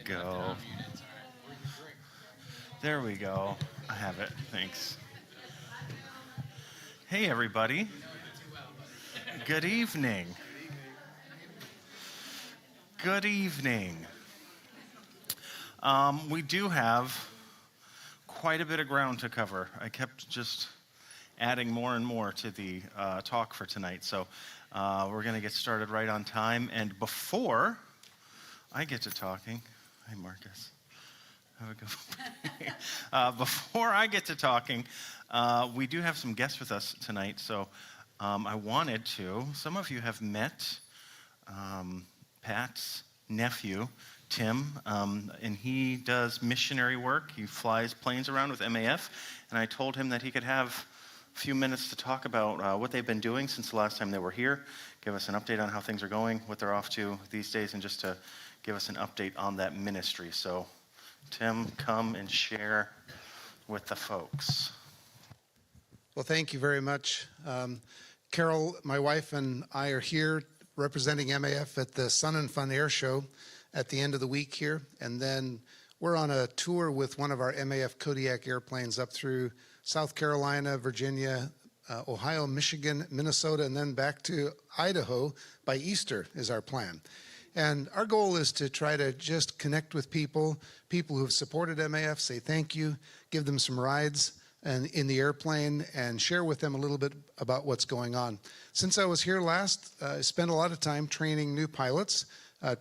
go. There we go. I have it. Thanks. Hey, everybody. Good evening. Good evening. We do have quite a bit of ground to cover. I kept just adding more and more to the talk for tonight. So we're going to get started right on time. And before I get to talking, hi, Marcus. Have a good before I get to talking, we do have some guests with us tonight. So I wanted to, some of you have met Pat's nephew, Tim, and he does missionary work. He flies planes around with MAF, and I told him that he could have a few minutes to talk about what they've been doing since the last time they were here, give us an update on how things are going, what they're off to these days, and just to give us an update on that ministry. So, Tim, come and share with the folks. Well, thank you very much. Carol, my wife, and I are here representing MAF at the Sun and Fun Air Show at the end of the week here. And then we're on a tour with one of our MAF Kodiak airplanes up through South Carolina, Virginia, Ohio, Michigan, Minnesota, and then back to Idaho by Easter is our plan. And our goal is to try to just connect with people who have supported MAF, say thank you, give them some rides and in the airplane, and share with them a little bit about what's going on. Since I was here last, I spent a lot of time training new pilots,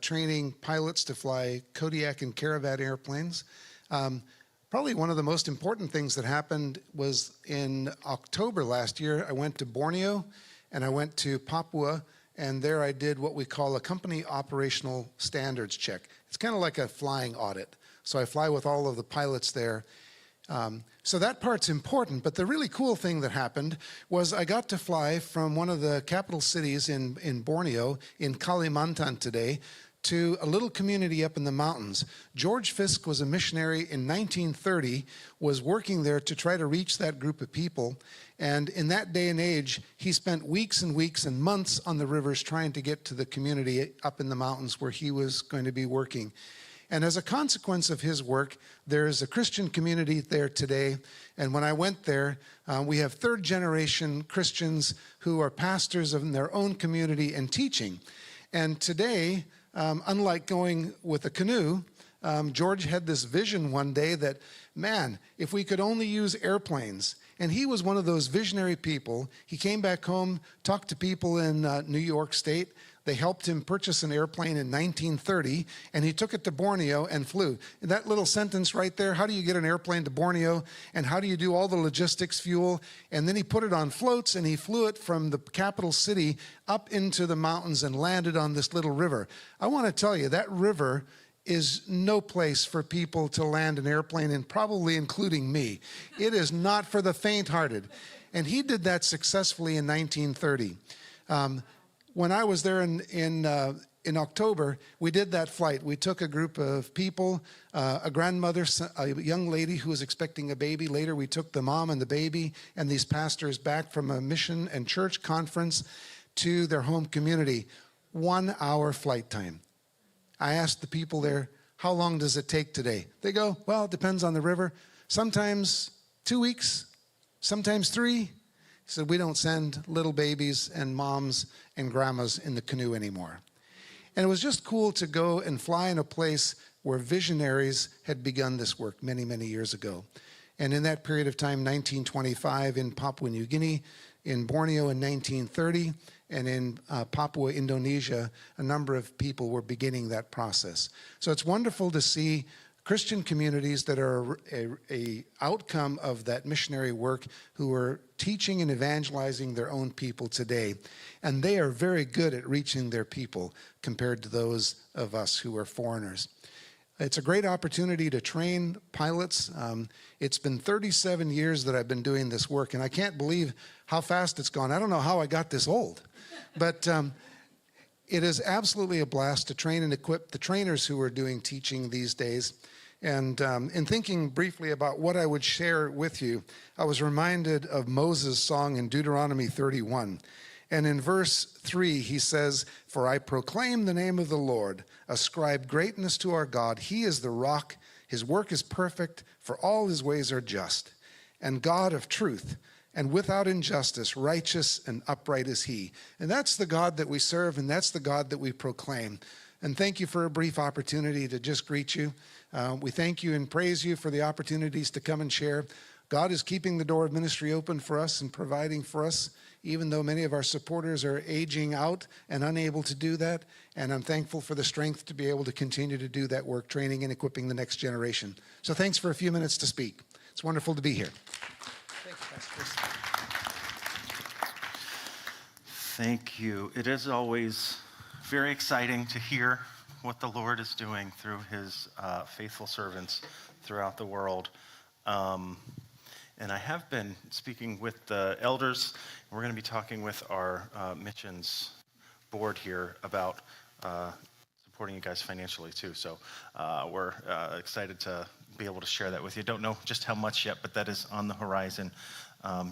training pilots to fly Kodiak and Caravan airplanes. Probably one of the most important things that happened was in October last year, I went to Borneo and I went to Papua, and there I did what we call a company operational standards check. It's kind of like a flying audit. So I fly with all of the pilots there. So that part's important, but the really cool thing that happened was I got to fly from one of the capital cities in Borneo, in Kalimantan today, to a little community up in the mountains. George Fisk was a missionary in 1930, was working there to try to reach that group of people. And in that day and age, he spent weeks and weeks and months on the rivers trying to get to the community up in the mountains where he was going to be working. And as a consequence of his work, there's a Christian community there today. And when I went there, we have third generation Christians who are pastors in their own community and teaching. And today, unlike going with a canoe, George had this vision one day that, man, if we could only use airplanes. And he was one of those visionary people. He came back home, talked to people in New York State. They helped him purchase an airplane in 1930, and he took it to Borneo and flew. And that little sentence right there, how do you get an airplane to Borneo, and how do you do all the logistics, fuel? And then he put it on floats, and he flew it from the capital city up into the mountains and landed on this little river. I want to tell you, that river is no place for people to land an airplane in, probably including me. It is not for the faint-hearted. And he did that successfully in 1930. When I was there in October, we did that flight. We took a group of people, a grandmother, a young lady who was expecting a baby. Later, we took the mom and the baby and these pastors back from a mission and church conference to their home community. 1 hour flight time. I asked the people there, how long does it take today? They go, well, it depends on the river. Sometimes 2 weeks, sometimes 3. He said, we don't send little babies and moms and grandmas in the canoe anymore. And it was just cool to go and fly in a place where visionaries had begun this work many, many years ago. And in that period of time, 1925 in Papua New Guinea, in Borneo in 1930, and in Papua, Indonesia, a number of people were beginning that process. So it's wonderful to see Christian communities that are a outcome of that missionary work who are teaching and evangelizing their own people today. And they are very good at reaching their people compared to those of us who are foreigners. It's a great opportunity to train pilots. It's been 37 years that I've been doing this work, and I can't believe how fast it's gone. I don't know how I got this old, but it is absolutely a blast to train and equip the trainers who are doing teaching these days. And in thinking briefly about what I would share with you, I was reminded of Moses' song in Deuteronomy 31. And in verse 3, he says, "For I proclaim the name of the Lord, ascribe greatness to our God. He is the rock, his work is perfect, for all his ways are just. And God of truth, and without injustice, righteous and upright is he." And that's the God that we serve, and that's the God that we proclaim. And thank you for a brief opportunity to just greet you. We thank you and praise you for the opportunities to come and share. God is keeping the door of ministry open for us and providing for us, even though many of our supporters are aging out and unable to do that. And I'm thankful for the strength to be able to continue to do that work, training and equipping the next generation. So thanks for a few minutes to speak. It's wonderful to be here. Thank you, Pastor Chris. Thank you. It is always very exciting to hear what the Lord is doing through his faithful servants throughout the world. And I have been speaking with the elders. We're going to be talking with our missions board here about supporting you guys financially too. So we're excited to be able to share that with you. Don't know just how much yet, but that is on the horizon.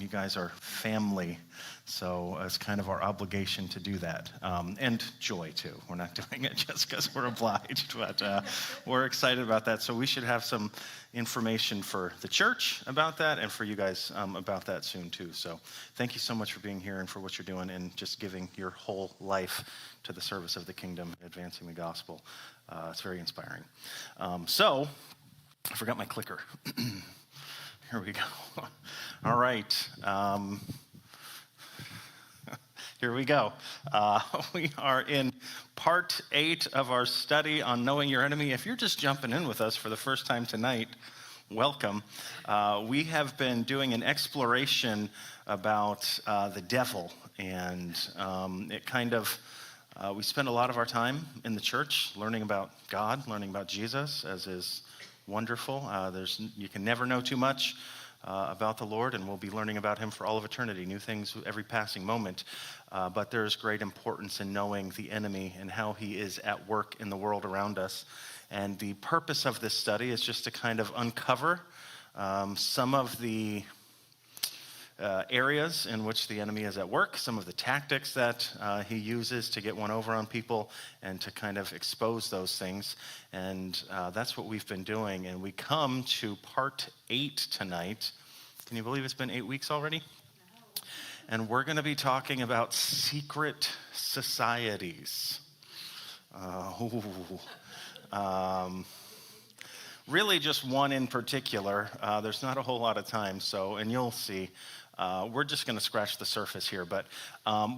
You guys are family, so it's kind of our obligation to do that. And joy, too. We're not doing it just because we're obliged, but we're excited about that. So we should have some information for the church about that and for you guys about that soon, too. So thank you so much for being here and for what you're doing and just giving your whole life to the service of the kingdom, advancing the gospel. It's very inspiring. So I forgot my clicker. Here we go. All right. Here we go. We are in part 8 of our study on knowing your enemy. If you're just jumping in with us for the first time tonight, welcome. We have been doing an exploration about the devil, and it kind of, we spend a lot of our time in the church learning about God, learning about Jesus, as is wonderful. You can never know too much about the Lord, and we'll be learning about him for all of eternity, new things every passing moment. But there's great importance in knowing the enemy and how he is at work in the world around us. And the purpose of this study is just to kind of uncover some of the areas in which the enemy is at work, some of the tactics that he uses to get one over on people, and to kind of expose those things. And that's what we've been doing. And we come to part 8 tonight. Can you believe it's been 8 weeks already? No. And we're going to be talking about secret societies. Really just one in particular. There's not a whole lot of time, and you'll see. We're just going to scratch the surface here, but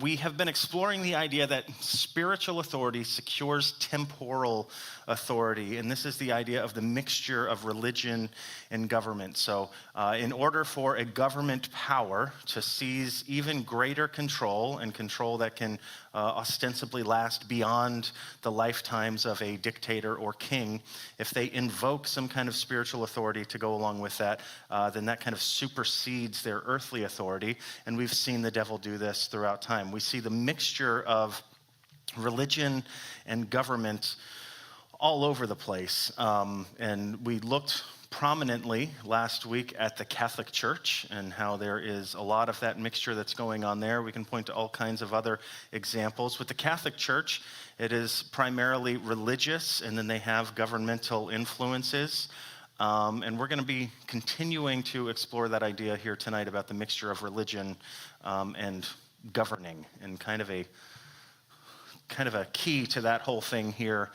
we have been exploring the idea that spiritual authority secures temporal authority, and this is the idea of the mixture of religion and government. So in order for a government power to seize even greater control, and control that can ostensibly last beyond the lifetimes of a dictator or king, if they invoke some kind of spiritual authority to go along with that, then that kind of supersedes their earthly authority. And we've seen the devil do this throughout time. We see the mixture of religion and government all over the place. And we looked prominently last week at the Catholic Church and how there is a lot of that mixture that's going on there. We can point to all kinds of other examples. With the Catholic Church, it is primarily religious, and then they have governmental influences. And we're going to be continuing to explore that idea here tonight about the mixture of religion and governing, and kind of a key to that whole thing here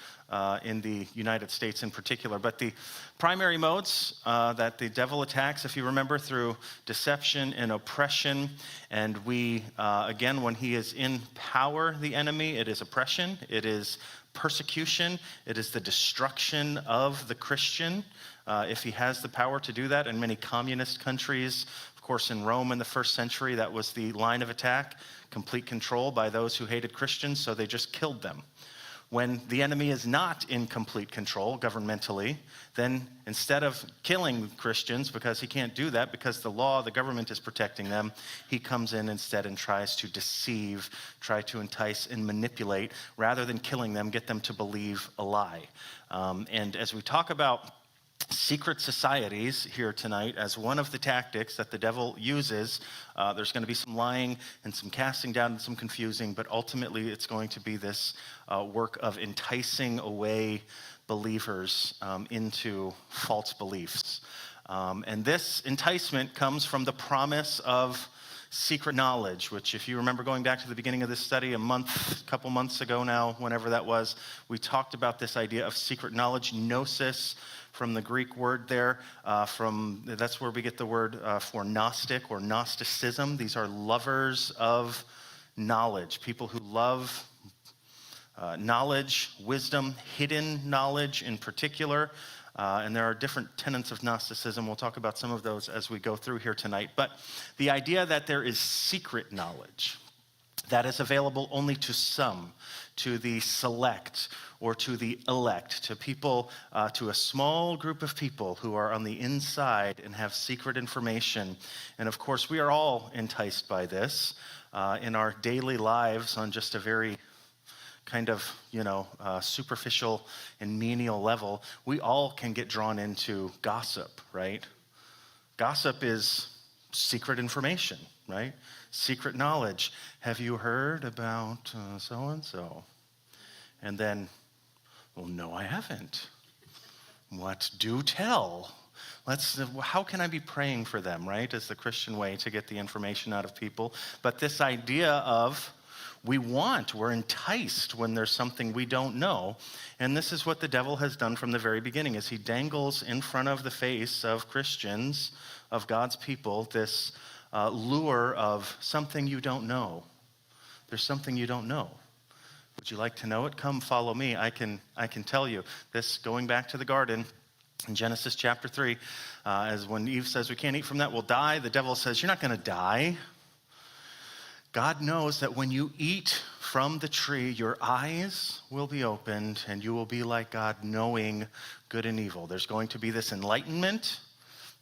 in the United States in particular. But the primary modes that the devil attacks, if you remember, through deception and oppression. And we, again, when he is in power, the enemy, it is oppression, it is persecution, it is the destruction of the Christian, if he has the power to do that. In many communist countries, of course, in Rome in the first century, that was the line of attack, complete control by those who hated Christians, so they just killed them. When the enemy is not in complete control governmentally, then instead of killing Christians, because he can't do that, because the law, the government is protecting them, he comes in instead and tries to deceive, try to entice and manipulate, rather than killing them, get them to believe a lie. And as we talk about secret societies here tonight as one of the tactics that the devil uses. There's going to be some lying and some casting down and some confusing, but ultimately it's going to be this work of enticing away believers into false beliefs. And this enticement comes from the promise of secret knowledge, which, if you remember going back to the beginning of this study a couple months ago now, whenever that was, we talked about this idea of secret knowledge, gnosis, from the Greek word there. That's where we get the word for Gnostic or Gnosticism. These are lovers of knowledge, people who love knowledge, wisdom, hidden knowledge in particular. And there are different tenets of Gnosticism. We'll talk about some of those as we go through here tonight. But the idea that there is secret knowledge that is available only to some, to the select or to the elect, to people, to a small group of people who are on the inside and have secret information. And of course, we are all enticed by this in our daily lives on just a very kind of, superficial and menial level. We all can get drawn into gossip, right? Gossip is secret information, right? Secret knowledge. Have you heard about so-and-so? And then, well, no, I haven't. What? Do tell. How can I be praying for them, right? Is the Christian way to get the information out of people. But this idea of we're enticed when there's something we don't know. And this is what the devil has done from the very beginning, is he dangles in front of the face of Christians, of God's people, this lure of something you don't know. There's something you don't know. Would you like to know it? Come follow me. I can tell you. This, going back to the garden, in Genesis chapter 3, as when Eve says we can't eat from that, we'll die. The devil says, you're not going to die. God knows that when you eat from the tree, your eyes will be opened and you will be like God, knowing good and evil. There's going to be this enlightenment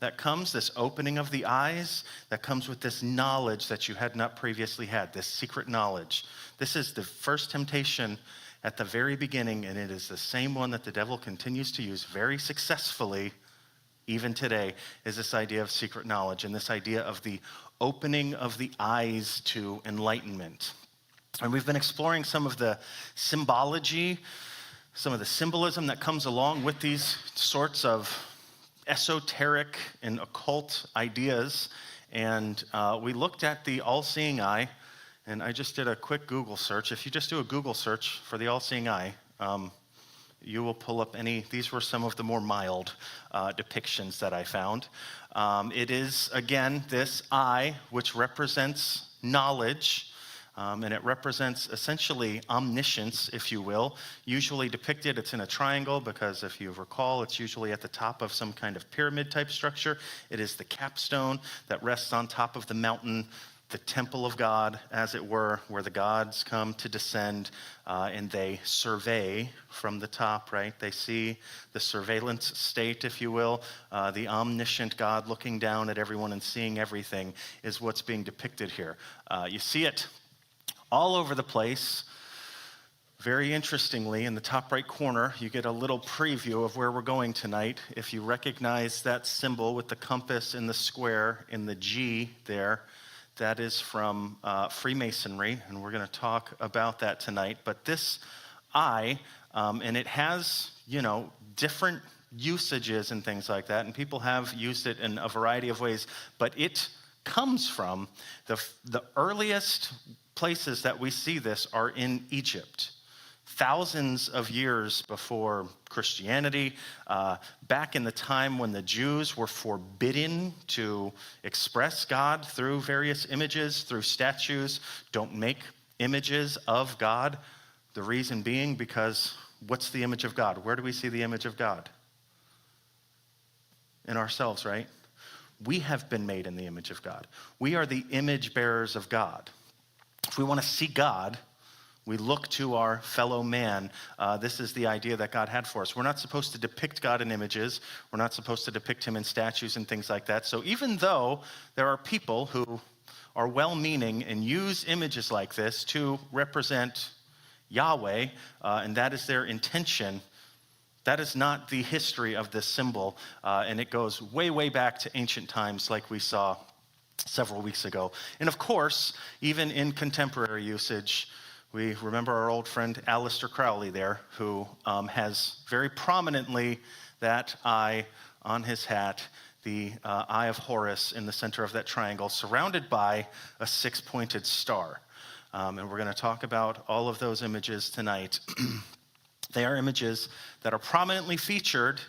that comes, this opening of the eyes that comes with this knowledge that you had not previously had, this secret knowledge. This is the first temptation at the very beginning, and it is the same one that the devil continues to use very successfully even today, is this idea of secret knowledge and this idea of the opening of the eyes to enlightenment. And we've been exploring some of the symbology, some of the symbolism that comes along with these sorts of esoteric and occult ideas. And we looked at the all-seeing eye, and I just did a quick Google search. If you just do a Google search for the all-seeing eye, you will pull up these were some of the more mild depictions that I found. It is, again, this eye, which represents knowledge, and it represents essentially omniscience, if you will. Usually depicted, it's in a triangle because if you recall, it's usually at the top of some kind of pyramid-type structure. It is the capstone that rests on top of the mountain, the temple of God, as it were, where the gods come to descend and they survey from the top, right? They see the surveillance state, if you will. The omniscient God looking down at everyone and seeing everything is what's being depicted here. You see it all over the place. Very interestingly, in the top right corner, you get a little preview of where we're going tonight. If you recognize that symbol with the compass in the square in the G there, that is from Freemasonry, and we're going to talk about that tonight. But this eye, and it has, different usages and things like that, and people have used it in a variety of ways, but it comes from the earliest places that we see this are in Egypt. Thousands of years before Christianity, back in the time when the Jews were forbidden to express God through various images, through statues. Don't make images of God. The reason being because what's the image of God? Where do we see the image of God? In ourselves, right? We have been made in the image of God. We are the image bearers of God. If we want to see God, we look to our fellow man. This is the idea that God had for us. We're not supposed to depict God in images. We're not supposed to depict him in statues and things like that. So even though there are people who are well-meaning and use images like this to represent Yahweh, and that is their intention, That is not the history of this symbol, and it goes way, way back to ancient times like we saw several weeks ago. And of course, even in contemporary usage, we remember our old friend Aleister Crowley there, who has very prominently that eye on his hat, the Eye of Horus in the center of that triangle, surrounded by a six-pointed star. And we're going to talk about all of those images tonight. They are images that are prominently featured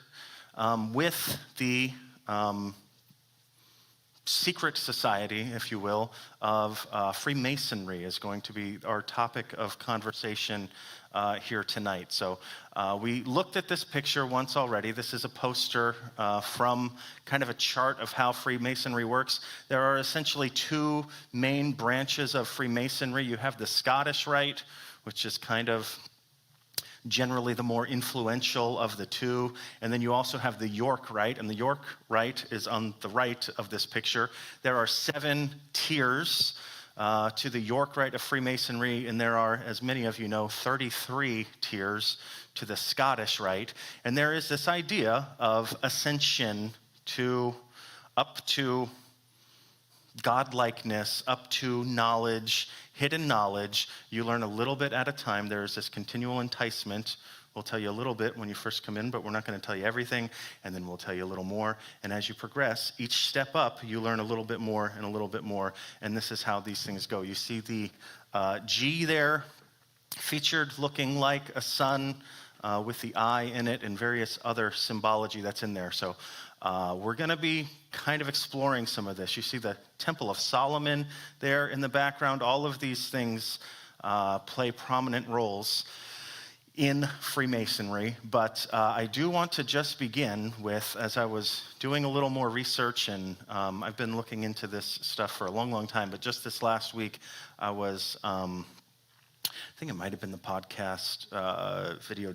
with the secret society, if you will, of Freemasonry is going to be our topic of conversation here tonight. So we looked at this picture once already. This is a poster from kind of a chart of how Freemasonry works. There are essentially two main branches of Freemasonry. You have the Scottish Rite, which is kind of generally the more influential of the two. And then you also have the York Rite, and the York Rite is on the right of this picture. There are 7 tiers to the York Rite of Freemasonry, and there are, as many of you know, 33 tiers to the Scottish Rite. And there is this idea of ascension up to godlikeness, up to knowledge, hidden knowledge. You learn a little bit at a time. There is this continual enticement. We'll tell you a little bit when you first come in, but we're not going to tell you everything, and then we'll tell you a little more. And as you progress, each step up, you learn a little bit more and a little bit more, and this is how these things go. You see the G there, featured looking like a sun with the eye in it and various other symbology that's in there. So we're going to be kind of exploring some of this. You see the Temple of Solomon there in the background. All of these things play prominent roles in Freemasonry, but I do want to just begin with, as I was doing a little more research, and I've been looking into this stuff for a long, long time, but just this last week, I was, I think it might have been the podcast video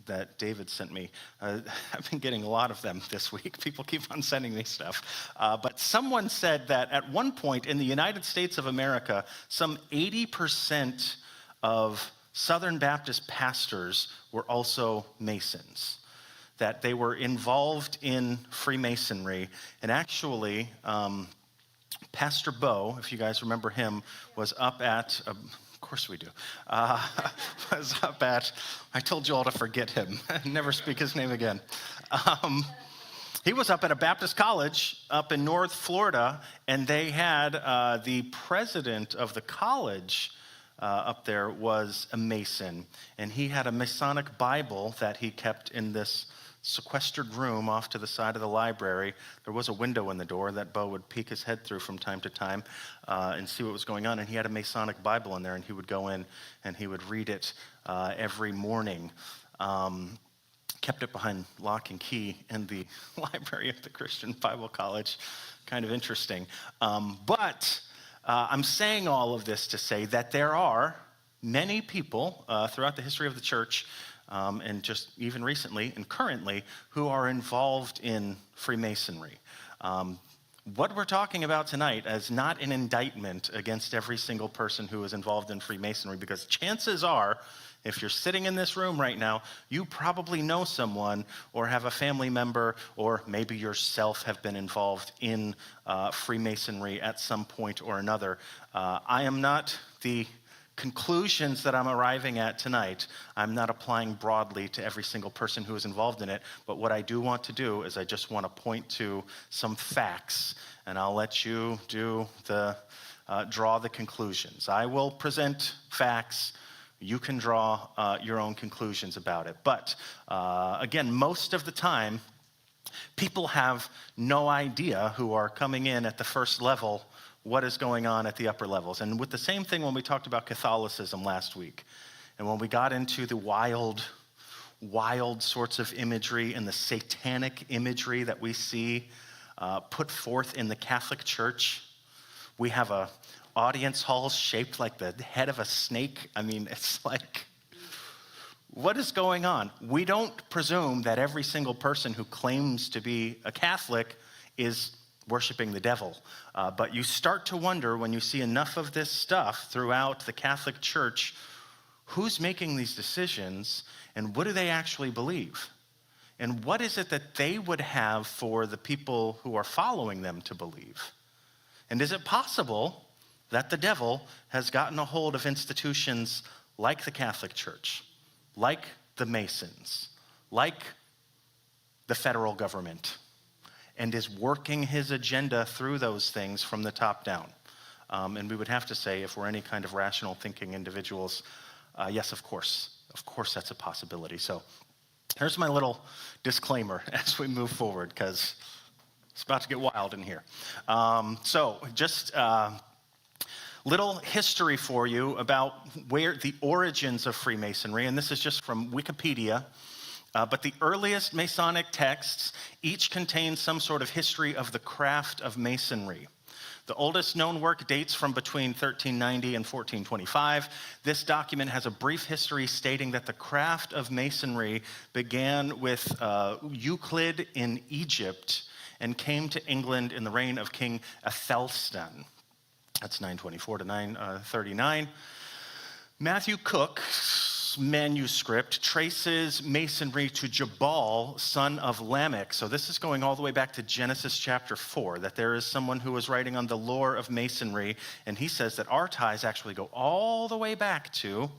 that David sent me. I've been getting a lot of them this week. People keep on sending me stuff. But someone said that at one point in the United States of America, some 80% of Southern Baptist pastors were also Masons, that they were involved in Freemasonry. And actually, Pastor Bo, if you guys remember him, was up at... Of course we do. Was up at, I told you all to forget him, never speak his name again. He was up at a Baptist college up in North Florida, and they had the president of the college up there was a Mason, and he had a Masonic Bible that he kept in this sequestered room off to the side of the library. There was a window in the door that Bo would peek his head through from time to time and see what was going on. And he had a Masonic Bible in there, and he would go in and he would read it every morning. Kept it behind lock and key in the library of the Christian Bible College. Kind of interesting. But I'm saying all of this to say that there are many people throughout the history of the church and just even recently and currently, who are involved in Freemasonry. What we're talking about tonight is not an indictment against every single person who is involved in Freemasonry, because chances are, if you're sitting in this room right now, you probably know someone or have a family member, or maybe yourself have been involved in Freemasonry at some point or another. I am not the conclusions that I'm arriving at tonight, I'm not applying broadly to every single person who is involved in it, but what I do want to do is I just want to point to some facts, and I'll let you draw the conclusions. I will present facts. You can draw your own conclusions about it. But again, most of the time, people have no idea who are coming in at the first level what is going on at the upper levels. And with the same thing when we talked about Catholicism last week, and when we got into the wild sorts of imagery and the satanic imagery that we see put forth in the Catholic Church, we have a audience hall shaped like the head of a snake. I mean, it's like, what is going on? We don't presume that every single person who claims to be a Catholic is worshiping the devil. But you start to wonder when you see enough of this stuff throughout the Catholic Church, who's making these decisions and what do they actually believe? And what is it that they would have for the people who are following them to believe? And is it possible that the devil has gotten a hold of institutions like the Catholic Church, like the Masons, like the federal government, and is working his agenda through those things from the top down? And we would have to say, if we're any kind of rational thinking individuals, yes, of course. Of course that's a possibility. So here's my little disclaimer as we move forward, because it's about to get wild in here. So just little history for you about where the origins of Freemasonry, and this is just from Wikipedia. But the earliest Masonic texts each contain some sort of history of the craft of Masonry. The oldest known work dates from between 1390 and 1425. This document has a brief history stating that the craft of Masonry began with Euclid in Egypt and came to England in the reign of King Athelstan. That's 924 to 939. Matthew Cook's manuscript traces Masonry to Jabal, son of Lamech. So this is going all the way back to Genesis chapter 4, that there is someone who is writing on the lore of Masonry, and he says that our ties actually go all the way back to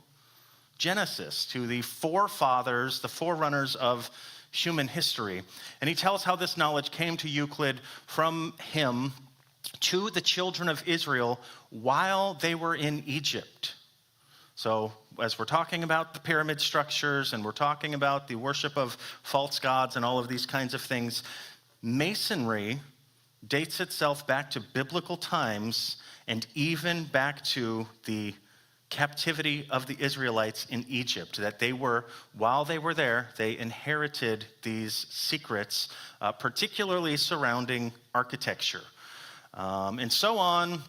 Genesis, to the forefathers, the forerunners of human history. And he tells how this knowledge came to Euclid from him to the children of Israel while they were in Egypt. So as we're talking about the pyramid structures and we're talking about the worship of false gods and all of these kinds of things, Masonry dates itself back to biblical times and even back to the captivity of the Israelites in Egypt, that they were, while they were there, they inherited these secrets, particularly surrounding architecture. And so on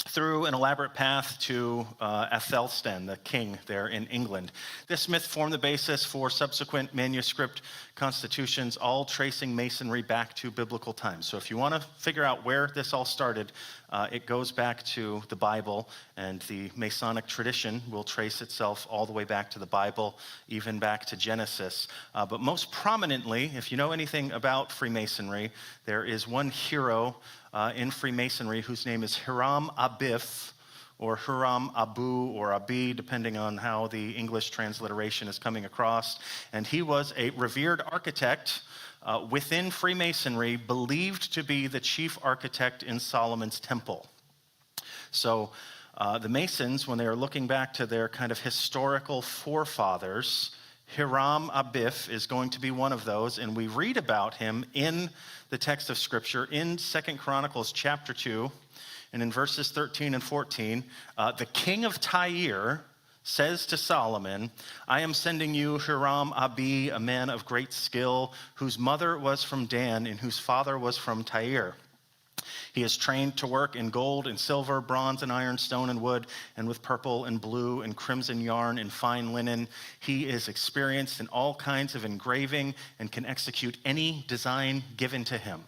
through an elaborate path to Athelstan, the king there in England. This myth formed the basis for subsequent manuscript constitutions, all tracing Masonry back to biblical times. So if you want to figure out where this all started, it goes back to the Bible, and the Masonic tradition will trace itself all the way back to the Bible, even back to Genesis. But most prominently, if you know anything about Freemasonry, there is one hero in Freemasonry whose name is Hiram Abif, or Hiram Abu or Abi, depending on how the English transliteration is coming across. And he was a revered architect within Freemasonry, believed to be the chief architect in Solomon's temple. So the Masons, when they are looking back to their kind of historical forefathers, Hiram Abif is going to be one of those, and we read about him in the text of Scripture in 2 Chronicles chapter 2, and in verses 13 and 14, the king of Tyre says to Solomon, I am sending you Hiram Abi, a man of great skill, whose mother was from Dan and whose father was from Tyre. He is trained to work in gold and silver, bronze and iron, stone and wood, and with purple and blue and crimson yarn and fine linen. He is experienced in all kinds of engraving and can execute any design given to him.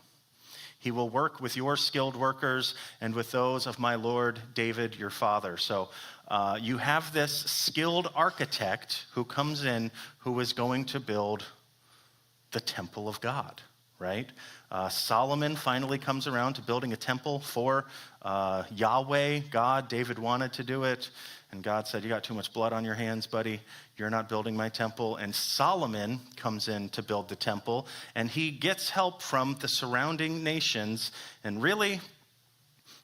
He will work with your skilled workers and with those of my lord David, your father. So you have this skilled architect who comes in who is going to build the temple of God, right? Solomon finally comes around to building a temple for Yahweh, God. David wanted to do it, and God said, you got too much blood on your hands, buddy. You're not building my temple. And Solomon comes in to build the temple, and he gets help from the surrounding nations. And really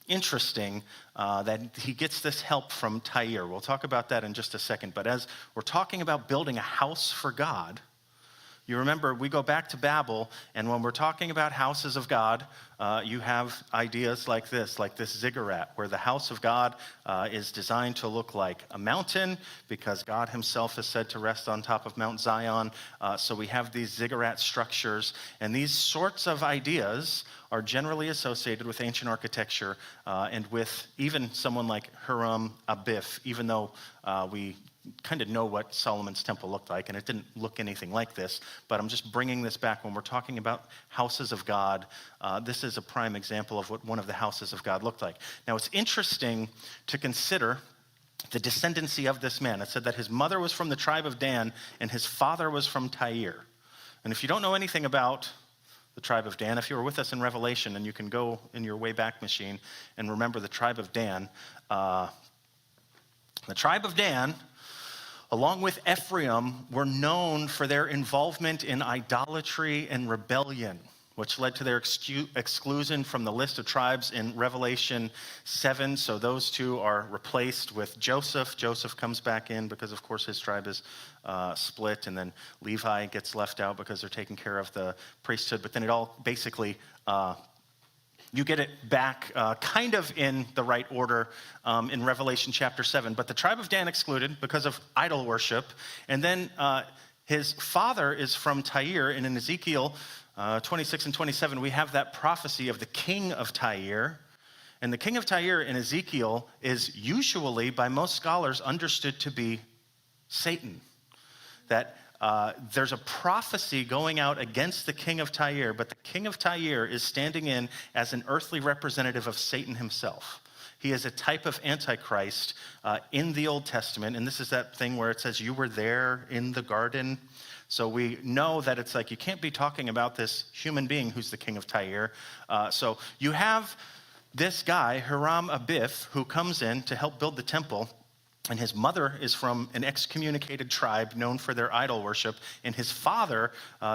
interesting that he gets this help from Tyre. We'll talk about that in just a second. But as we're talking about building a house for God, you remember, we go back to Babel, and when we're talking about houses of God, you have ideas like this ziggurat, where the house of God is designed to look like a mountain, because God himself is said to rest on top of Mount Zion. So we have these ziggurat structures, and these sorts of ideas are generally associated with ancient architecture and with even someone like Hiram Abif, even though we kind of know what Solomon's temple looked like, and it didn't look anything like this, but I'm just bringing this back when we're talking about houses of God. This is a prime example of what one of the houses of God looked like. Now, it's interesting to consider the descendancy of this man. It said that his mother was from the tribe of Dan, and his father was from Tyre. And if you don't know anything about the tribe of Dan, if you were with us in Revelation, and you can go in your Wayback Machine and remember the tribe of Dan, the tribe of Dan, along with Ephraim, were known for their involvement in idolatry and rebellion, which led to their exclusion from the list of tribes in Revelation 7. So those two are replaced with Joseph. Joseph comes back in because, of course, his tribe is split, and then Levi gets left out because they're taking care of the priesthood. But then it all basically, you get it back kind of in the right order in Revelation chapter 7. But the tribe of Dan excluded because of idol worship. And then his father is from Tyre, and in Ezekiel 26 and 27, we have that prophecy of the king of Tyre. And the king of Tyre in Ezekiel is usually, by most scholars, understood to be Satan. That there's a prophecy going out against the king of Tyre, but the king of Tyre is standing in as an earthly representative of Satan himself. He is a type of Antichrist in the Old Testament, and this is that thing where it says, you were there in the garden. So we know that it's like you can't be talking about this human being who's the king of Tyre. So you have this guy, Hiram Abiff, who comes in to help build the temple, and his mother is from an excommunicated tribe known for their idol worship, and his father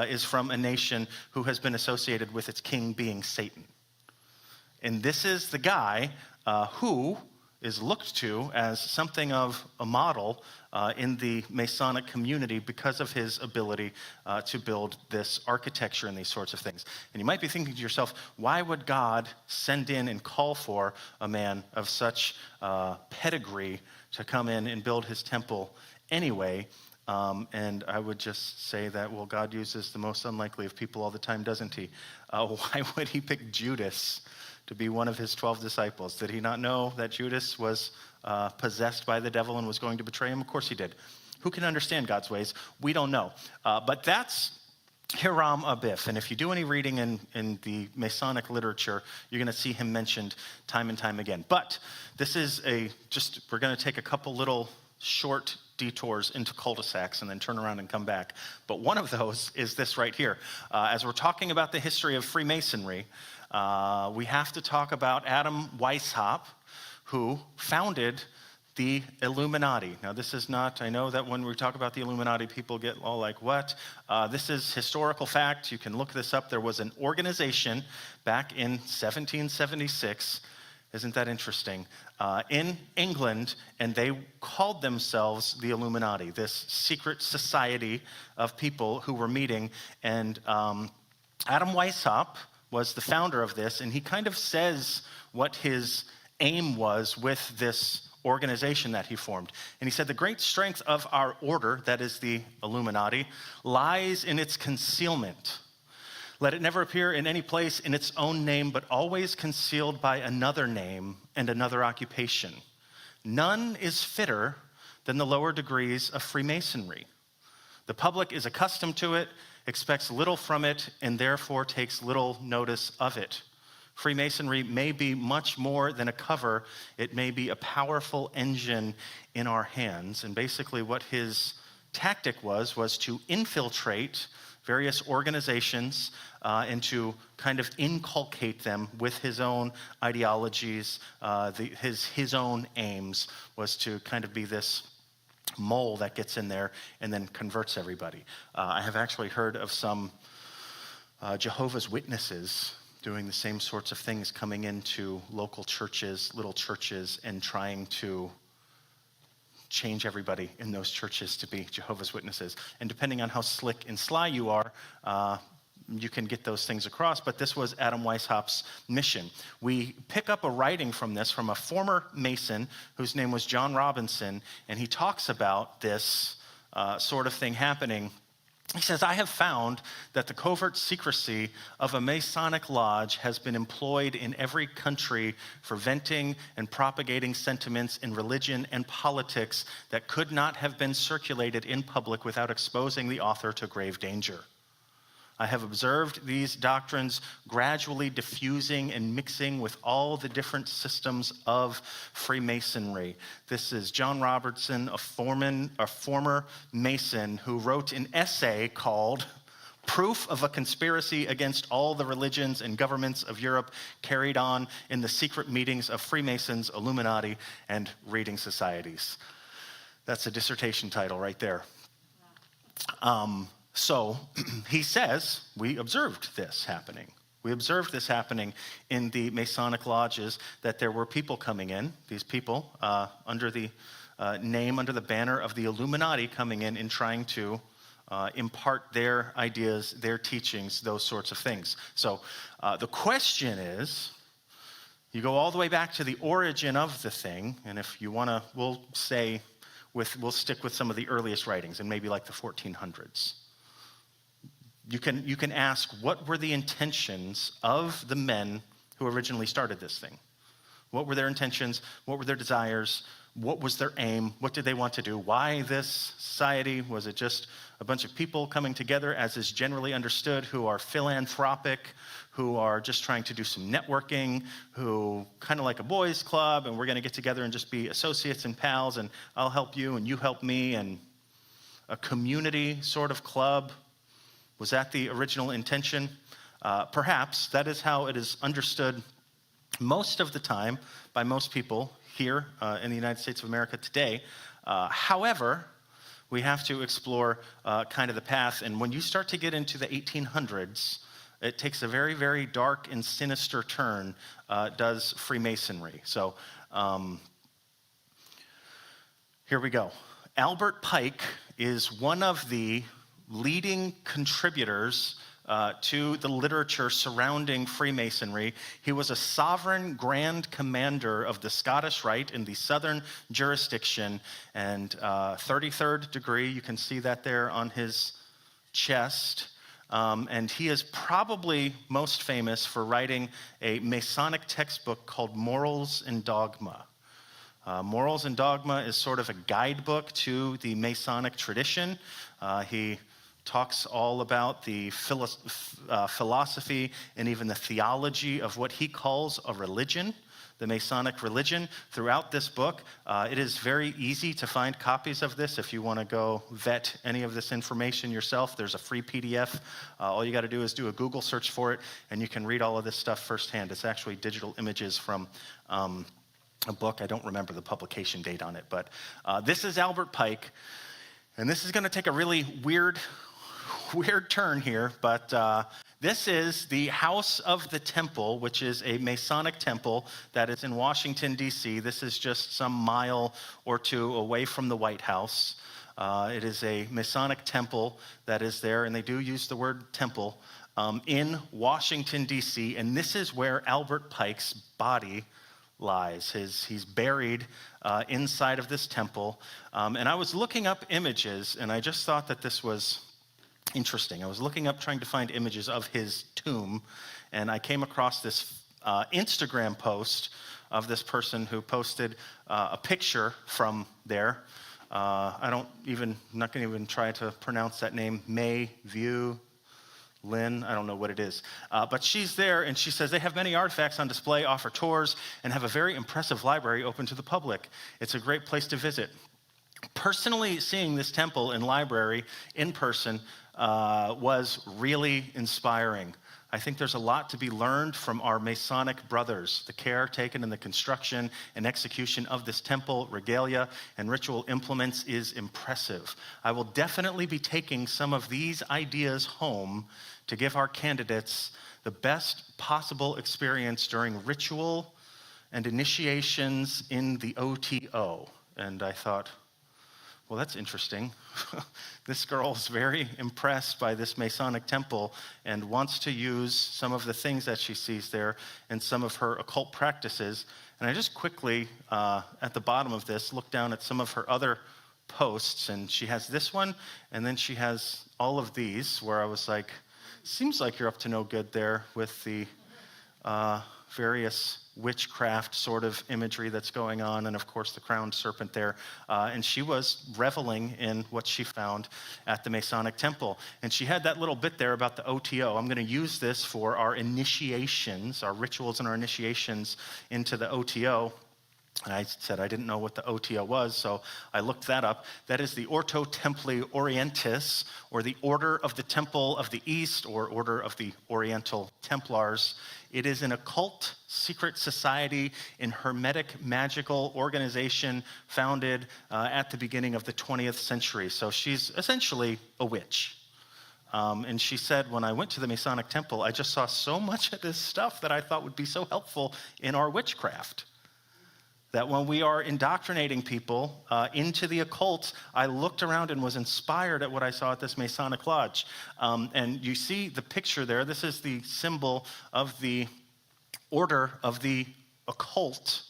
is from a nation who has been associated with its king being Satan. And this is the guy who is looked to as something of a model in the Masonic community because of his ability to build this architecture and these sorts of things. And you might be thinking to yourself, why would God send in and call for a man of such pedigree to come in and build his temple anyway? And I would just say that, well, God uses the most unlikely of people all the time, doesn't he? Why would he pick Judas to be one of his 12 disciples? Did he not know that Judas was possessed by the devil and was going to betray him? Of course he did. Who can understand God's ways? We don't know. But that's Hiram Abiff. And if you do any reading in the Masonic literature, you're going to see him mentioned time and time again. But this is we're going to take a couple little short detours into cul-de-sacs and then turn around and come back. But one of those is this right here. As we're talking about the history of Freemasonry, we have to talk about Adam Weishaupt, who founded the Illuminati. Now, this is not, I know that when we talk about the Illuminati, people get all like, what? This is historical fact. You can look this up. There was an organization back in 1776, isn't that interesting, in England, and they called themselves the Illuminati, this secret society of people who were meeting. And Adam Weishaupt was the founder of this, and he kind of says what his aim was with this organization that he formed. And he said, the great strength of our order, that is the Illuminati, lies in its concealment. Let it never appear in any place in its own name, but always concealed by another name and another occupation. None is fitter than the lower degrees of Freemasonry. The public is accustomed to it, expects little from it, and therefore takes little notice of it. Freemasonry may be much more than a cover. It may be a powerful engine in our hands. And basically what his tactic was to infiltrate various organizations and to kind of inculcate them with his own ideologies, his own aims, was to kind of be this mole that gets in there and then converts everybody. I have actually heard of some Jehovah's Witnesses doing the same sorts of things, coming into local churches, little churches, and trying to change everybody in those churches to be Jehovah's Witnesses. And depending on how slick and sly you are, you can get those things across, but this was Adam Weishaupt's mission. We pick up a writing from this from a former Mason whose name was John Robinson, and he talks about this sort of thing happening. He says, I have found that the covert secrecy of a Masonic lodge has been employed in every country for venting and propagating sentiments in religion and politics that could not have been circulated in public without exposing the author to grave danger. I have observed these doctrines gradually diffusing and mixing with all the different systems of Freemasonry. This is John Robertson, a former Mason, who wrote an essay called Proof of a conspiracy against all the religions and governments of Europe carried on in the secret meetings of Freemasons, Illuminati, and reading societies. That's a dissertation title right there. So he says, we observed this happening. We observed this happening in the Masonic lodges, that there were people coming in, these people under the name, under the banner of the Illuminati, coming in and trying to impart their ideas, their teachings, those sorts of things. So the question is, you go all the way back to the origin of the thing, and if you want to, we'll stick with some of the earliest writings, and maybe like the 1400s. You can ask, what were the intentions of the men who originally started this thing? What were their intentions? What were their desires? What was their aim? What did they want to do? Why this society? Was it just a bunch of people coming together, as is generally understood, who are philanthropic, who are just trying to do some networking, who kind of like a boys' club, and we're going to get together and just be associates and pals, and I'll help you and you help me, and a community sort of club? Was that the original intention? Perhaps. That is how it is understood most of the time by most people here in the United States of America today. However, we have to explore kind of the path. And when you start to get into the 1800s, it takes a very, very dark and sinister turn, does Freemasonry. So here we go. Albert Pike is one of the leading contributors to the literature surrounding Freemasonry. He was a sovereign grand commander of the Scottish Rite in the southern jurisdiction, and 33rd degree, you can see that there on his chest. And he is probably most famous for writing a Masonic textbook called Morals and Dogma. Morals and Dogma is sort of a guidebook to the Masonic tradition. He talks all about the philosophy and even the theology of what he calls a religion, the Masonic religion, throughout this book. It is very easy to find copies of this if you want to go vet any of this information yourself. There's a free PDF. All you got to do is do a Google search for it, and you can read all of this stuff firsthand. It's actually digital images from a book. I don't remember the publication date on it, but this is Albert Pike, and this is going to take a really weird turn here, but this is the House of the Temple, which is a Masonic temple that is in Washington, D.C. This is just some mile or two away from the White House. It is a Masonic temple that is there, and they do use the word temple, in Washington, D.C., and this is where Albert Pike's body lies. He's buried inside of this temple, and I was looking up images, and I just thought that this was interesting. I was looking up, trying to find images of his tomb, and I came across this Instagram post of this person who posted a picture from there. I'm not going to even try to pronounce that name, May View Lynn, I don't know what it is. But she's there, and she says, they have many artifacts on display, offer tours, and have a very impressive library open to the public. It's a great place to visit. Personally, seeing this temple and library in person was really inspiring. I think there's a lot to be learned from our Masonic brothers. The care taken in the construction and execution of this temple, regalia, and ritual implements is impressive. I will definitely be taking some of these ideas home to give our candidates the best possible experience during ritual and initiations in the OTO. And I thought, well, that's interesting. This girl is very impressed by this Masonic temple and wants to use some of the things that she sees there and some of her occult practices. And I just quickly, at the bottom of this, looked down at some of her other posts, and she has this one, and then she has all of these, where I was like, seems like you're up to no good there with the various witchcraft sort of imagery that's going on, and of course the crowned serpent there. And she was reveling in what she found at the Masonic temple. And she had that little bit there about the OTO. I'm going to use this for our initiations, our rituals and our initiations into the OTO. And I said I didn't know what the OTO was, so I looked that up. That is the Ordo Templi Orientis, or the Order of the Temple of the East, or Order of the Oriental Templars. It is an occult secret society and hermetic magical organization founded at the beginning of the 20th century. So she's essentially a witch. And she said, when I went to the Masonic Temple, I just saw so much of this stuff that I thought would be so helpful in our witchcraft. That when we are indoctrinating people into the occult, I looked around and was inspired at what I saw at this Masonic Lodge. And you see the picture there. This is the symbol of the order of the occult.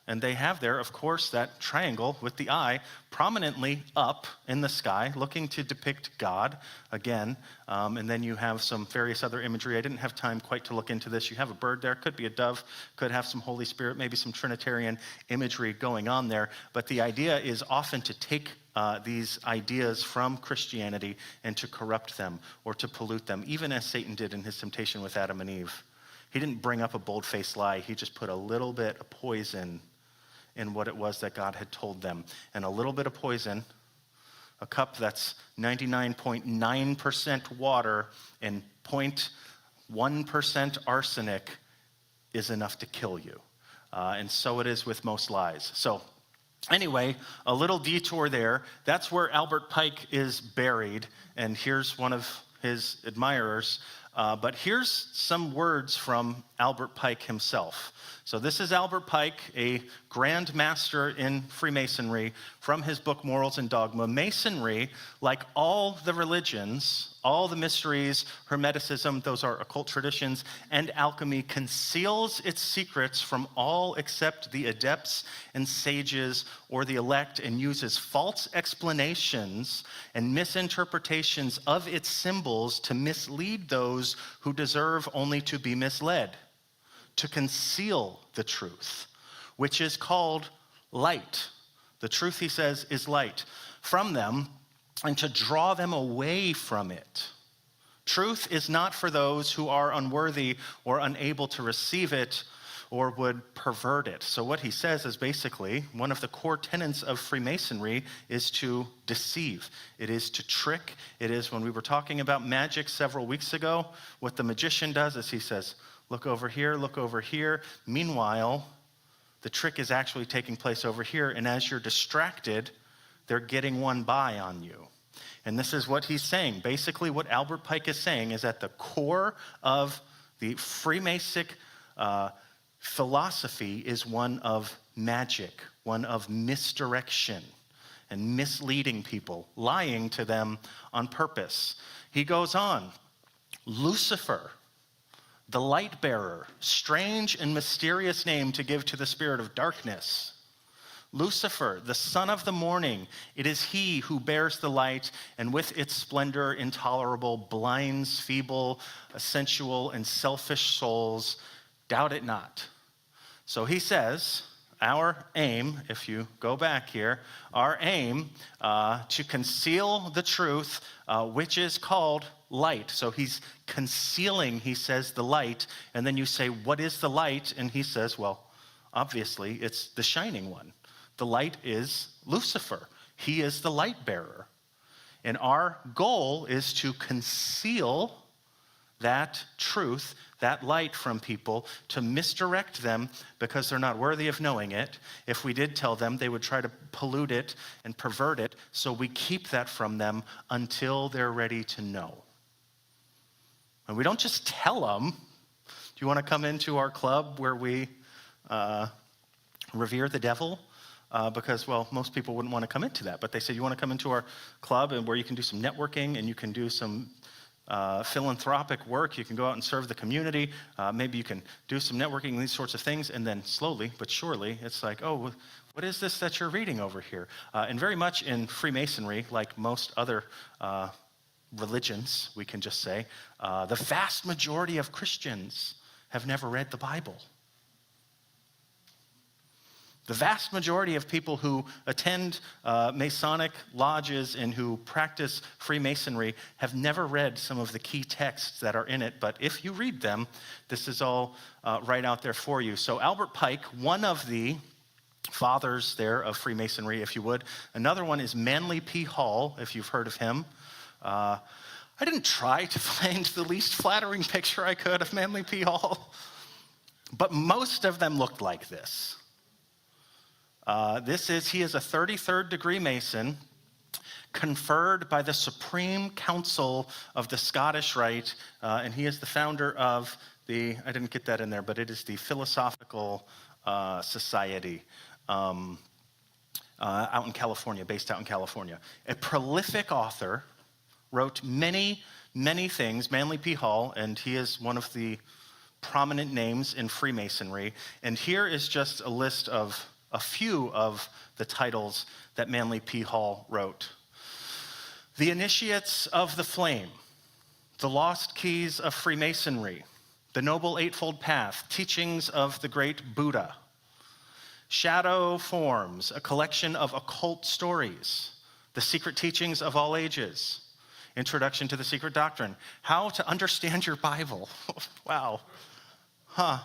And they have there, of course, that triangle with the eye prominently up in the sky, looking to depict God again. And then you have some various other imagery. I didn't have time quite to look into this. You have a bird there, could be a dove, could have some Holy Spirit, maybe some Trinitarian imagery going on there. But the idea is often to take these ideas from Christianity and to corrupt them or to pollute them, even as Satan did in his temptation with Adam and Eve. He didn't bring up a bold-faced lie. He just put a little bit of poison in what it was that God had told them. And a little bit of poison, a cup that's 99.9% water and 0.1% arsenic is enough to kill you. And so it is with most lies. So anyway, a little detour there. That's where Albert Pike is buried. And here's one of his admirers. But here's some words from Albert Pike himself. So this is Albert Pike, a Grand Master in Freemasonry, from his book Morals and Dogma. Masonry, like all the religions, all the mysteries, Hermeticism, those are occult traditions, and alchemy, conceals its secrets from all except the adepts and sages or the elect, and uses false explanations and misinterpretations of its symbols to mislead those who deserve only to be misled, to conceal the truth, which is called light. The truth, he says, is light from them, and to draw them away from it. Truth is not for those who are unworthy or unable to receive it or would pervert it. So what he says is basically one of the core tenets of Freemasonry is to deceive. It is to trick. It is, when we were talking about magic several weeks ago, what the magician does is he says, look over here, look over here. Meanwhile, the trick is actually taking place over here, and as you're distracted, they're getting one by on you. And this is what he's saying. Basically, what Albert Pike is saying is at the core of the Freemason philosophy is one of magic, one of misdirection and misleading people, lying to them on purpose. He goes on, Lucifer, the light bearer, strange and mysterious name to give to the spirit of darkness. Lucifer, the son of the morning, it is he who bears the light, and with its splendor intolerable blinds feeble, sensual, and selfish souls. Doubt it not. So he says, our aim, if you go back here, our aim to conceal the truth, which is called light. So he's concealing, he says, the light. And then you say, what is the light? And he says, well, obviously, it's the shining one. The light is Lucifer. He is the light bearer. And our goal is to conceal that truth, that light from people, to misdirect them because they're not worthy of knowing it. If we did tell them, they would try to pollute it and pervert it. So we keep that from them until they're ready to know. And we don't just tell them, do you want to come into our club where we revere the devil? Because, well, most people wouldn't want to come into that. But they said, you want to come into our club and where you can do some networking and you can do some philanthropic work. You can go out and serve the community. Maybe you can do some networking and these sorts of things. And then slowly but surely, it's like, oh, what is this that you're reading over here? And very much in Freemasonry, like most other religions, we can just say, the vast majority of Christians have never read the Bible. The vast majority of people who attend Masonic lodges and who practice Freemasonry have never read some of the key texts that are in it. But if you read them, this is all right out there for you. So Albert Pike, one of the fathers there of Freemasonry, if you would. Another one is Manly P. Hall, if you've heard of him. I didn't try to find the least flattering picture I could of Manly P. Hall, but most of them looked like this. He is a 33rd degree Mason, conferred by the Supreme Council of the Scottish Rite, and he is the founder of I didn't get that in there, but it is the Philosophical Society out in California, based out in California. A prolific author, wrote many, many things, Manly P. Hall, and he is one of the prominent names in Freemasonry. And here is just a list of a few of the titles that Manly P. Hall wrote. The Initiates of the Flame, The Lost Keys of Freemasonry, The Noble Eightfold Path, Teachings of the Great Buddha, Shadow Forms, a collection of occult stories, The Secret Teachings of All Ages, Introduction to the Secret Doctrine, How to Understand Your Bible. Wow. I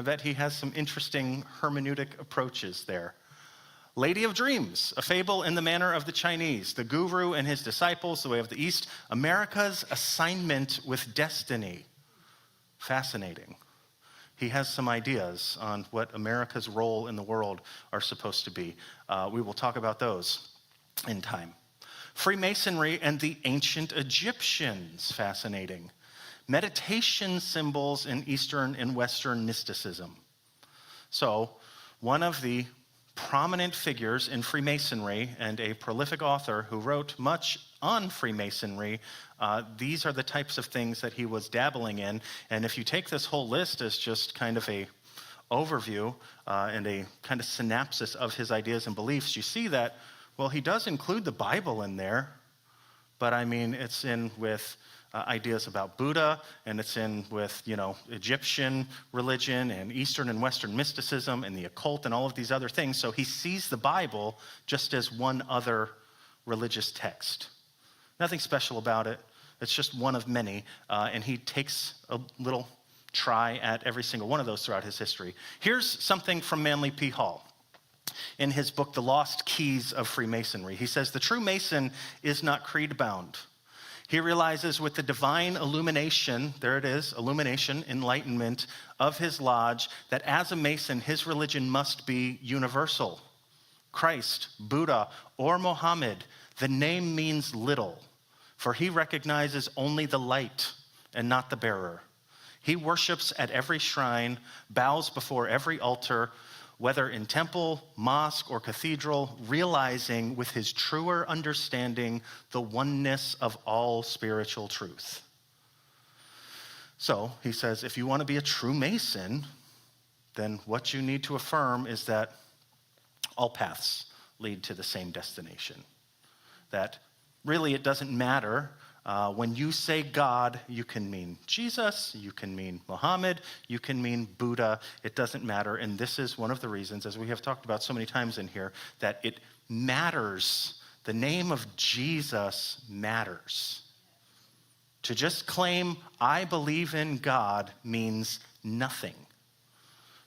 bet he has some interesting hermeneutic approaches there. Lady of Dreams, A Fable in the Manner of the Chinese, The Guru and His Disciples, The Way of the East, America's Assignment with Destiny. Fascinating. He has some ideas on what America's role in the world are supposed to be. We will talk about those in time. Freemasonry and the Ancient Egyptians, fascinating. Meditation symbols in Eastern and Western mysticism. So, one of the prominent figures in Freemasonry and a prolific author who wrote much on Freemasonry, these are the types of things that he was dabbling in. And if you take this whole list as just kind of a overview and a kind of synopsis of his ideas and beliefs, you see that, well, he does include the Bible in there, but I mean, it's in with ideas about Buddha, and it's in with, Egyptian religion and Eastern and Western mysticism and the occult and all of these other things. So he sees the Bible just as one other religious text. Nothing special about it. It's just one of many, and he takes a little try at every single one of those throughout his history. Here's something from Manly P. Hall. In his book, The Lost Keys of Freemasonry, he says, the true Mason is not creed-bound. He realizes with the divine illumination, there it is, illumination, enlightenment of his lodge, that as a Mason, his religion must be universal. Christ, Buddha, or Mohammed, the name means little, for he recognizes only the light and not the bearer. He worships at every shrine, bows before every altar, whether in temple, mosque, or cathedral, realizing with his truer understanding the oneness of all spiritual truth. So, he says, if you want to be a true Mason, then what you need to affirm is that all paths lead to the same destination. That really it doesn't matter. When you say God, you can mean Jesus, you can mean Muhammad, you can mean Buddha. It doesn't matter. And this is one of the reasons, as we have talked about so many times in here, that it matters. The name of Jesus matters. To just claim, I believe in God, means nothing.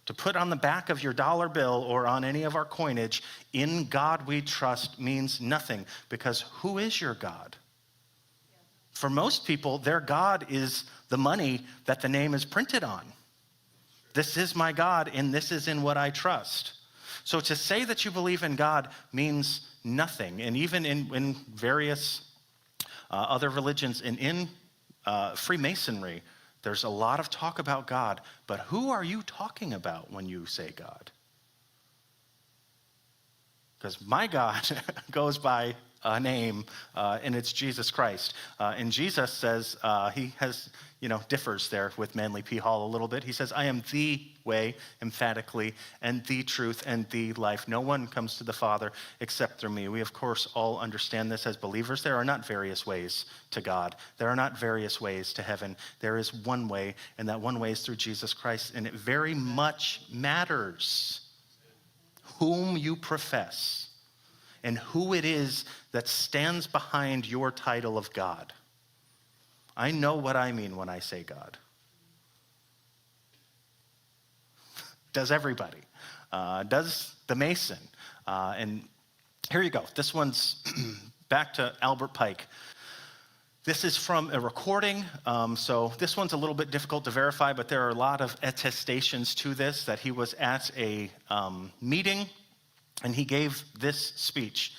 To put on the back of your dollar bill or on any of our coinage, in God we trust, means nothing. Because who is your God? For most people, their God is the money that the name is printed on. This is my God, and this is in what I trust. So to say that you believe in God means nothing. And even in various other religions and in Freemasonry, there's a lot of talk about God. But who are you talking about when you say God? Because my God goes by a name, and it's Jesus Christ. And Jesus says, he has, differs there with Manly P. Hall a little bit. He says, I am the way, emphatically, and the truth and the life. No one comes to the Father except through me. We, of course, all understand this as believers. There are not various ways to God. There are not various ways to heaven. There is one way, and that one way is through Jesus Christ. And it very much matters whom you profess and who it is that stands behind your title of God. I know what I mean when I say God. Does everybody? Does the Mason. And here you go. This one's back to Albert Pike. This is from a recording, so this one's a little bit difficult to verify, but there are a lot of attestations to this, that he was at a meeting, and he gave this speech,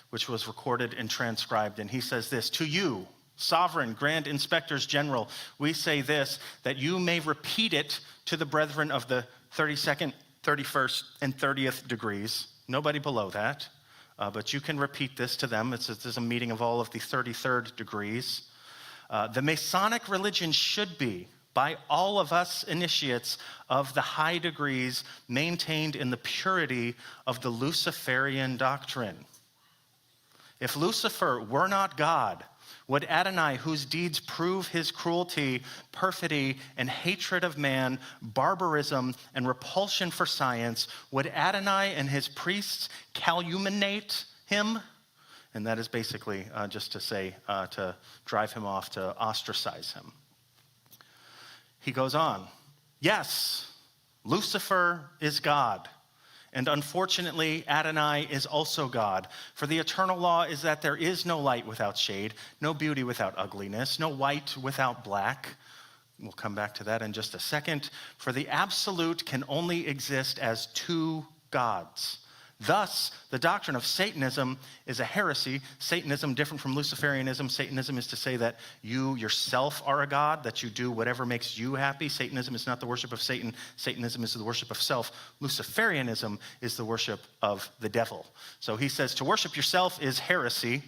which was recorded and transcribed, and he says this: "To you, sovereign grand inspectors general, we say this, that you may repeat it to the brethren of the 32nd, 31st, and 30th degrees." Nobody below that. But you can repeat this to them. It's a meeting of all of the 33rd degrees. The Masonic religion should be, by all of us initiates of the high degrees, maintained in the purity of the Luciferian doctrine. If Lucifer were not God, would Adonai, whose deeds prove his cruelty, perfidy, and hatred of man, barbarism, and repulsion for science, would Adonai and his priests calumniate him? And that is basically just to say, to drive him off, to ostracize him. He goes on, yes, Lucifer is God. And unfortunately, Adonai is also God. For the eternal law is that there is no light without shade, no beauty without ugliness, no white without black. We'll come back to that in just a second. For the absolute can only exist as two gods. Thus, the doctrine of Satanism is a heresy. Satanism, different from Luciferianism. Satanism is to say that you yourself are a god, that you do whatever makes you happy. Satanism is not the worship of Satan. Satanism is the worship of self. Luciferianism is the worship of the devil. So he says to worship yourself is heresy.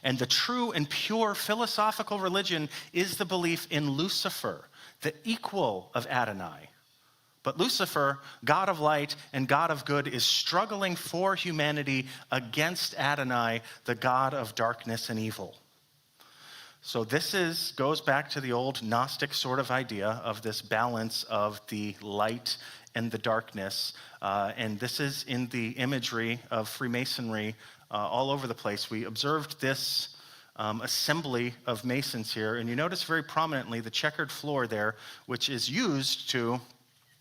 And the true and pure philosophical religion is the belief in Lucifer, the equal of Adonai. But Lucifer, God of light and God of good, is struggling for humanity against Adonai, the God of darkness and evil. So this goes back to the old Gnostic sort of idea of this balance of the light and the darkness. And this is in the imagery of Freemasonry all over the place. We observed this assembly of Masons here, and you notice very prominently the checkered floor there, which is used to,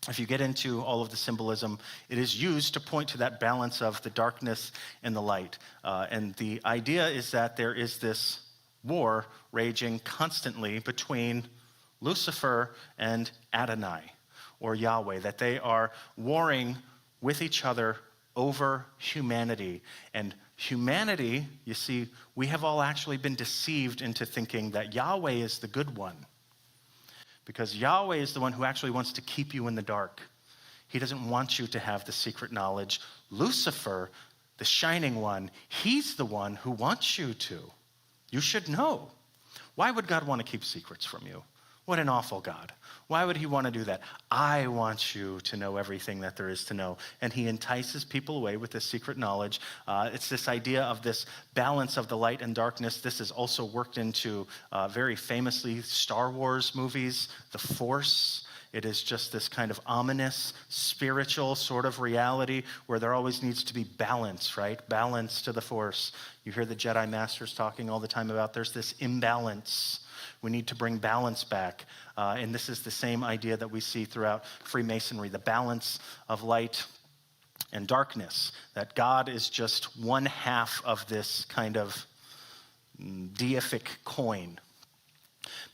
if you get into all of the symbolism, it is used to point to that balance of the darkness and the light. And the idea is that there is this war raging constantly between Lucifer and Adonai, or Yahweh, that they are warring with each other over humanity. And humanity, you see, we have all actually been deceived into thinking that Yahweh is the good one. Because Yahweh is the one who actually wants to keep you in the dark. He doesn't want you to have the secret knowledge. Lucifer, the shining one, he's the one who wants you to. You should know. Why would God want to keep secrets from you? What an awful God. Why would he want to do that? I want you to know everything that there is to know. And he entices people away with this secret knowledge. It's this idea of this balance of the light and darkness. This is also worked into very famously Star Wars movies, The Force. It is just this kind of ominous, spiritual sort of reality where there always needs to be balance, right? Balance to the Force. You hear the Jedi Masters talking all the time about there's this imbalance. We need to bring balance back. And this is the same idea that we see throughout Freemasonry, the balance of light and darkness, that God is just one half of this kind of deific coin.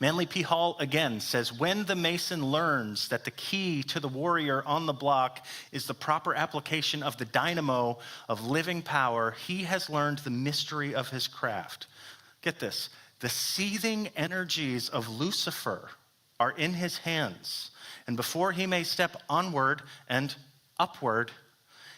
Manly P. Hall again says, when the Mason learns that the key to the warrior on the block is the proper application of the dynamo of living power, he has learned the mystery of his craft. Get this. The seething energies of Lucifer are in his hands, and before he may step onward and upward,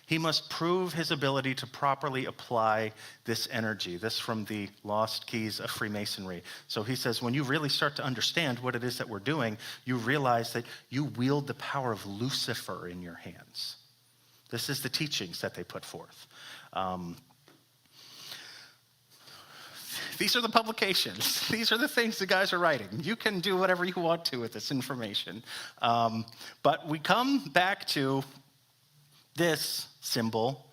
he must prove his ability to properly apply this energy. This from the Lost Keys of Freemasonry. So he says, when you really start to understand what it is that we're doing, you realize that you wield the power of Lucifer in your hands. This is the teachings that they put forth. These are the publications. These are the things the guys are writing. You can do whatever you want to with this information. But we come back to this symbol,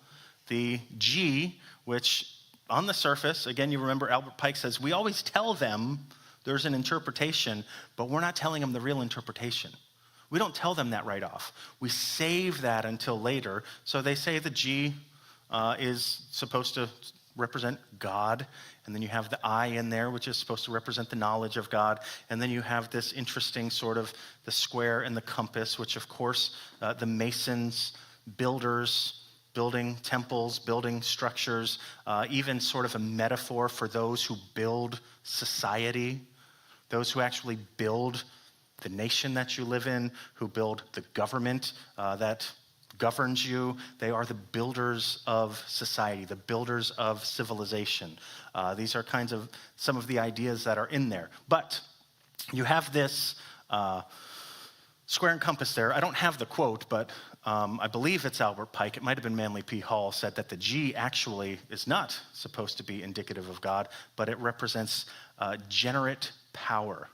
the G, which on the surface, again, you remember Albert Pike says, we always tell them there's an interpretation, but we're not telling them the real interpretation. We don't tell them that right off. We save that until later. So they say the G is supposed to represent God, and then you have the I in there, which is supposed to represent the knowledge of God, and then you have this interesting sort of the square and the compass, which of course the masons, builders, building temples, building structures, even sort of a metaphor for those who build society, those who actually build the nation that you live in, who build the government that governs you. They are the builders of society, the builders of civilization. These are kinds of some of the ideas that are in there. But you have this square and compass there. I don't have the quote, but I believe it's Albert Pike. It might have been Manly P. Hall said that the G actually is not supposed to be indicative of God, but it represents generate power,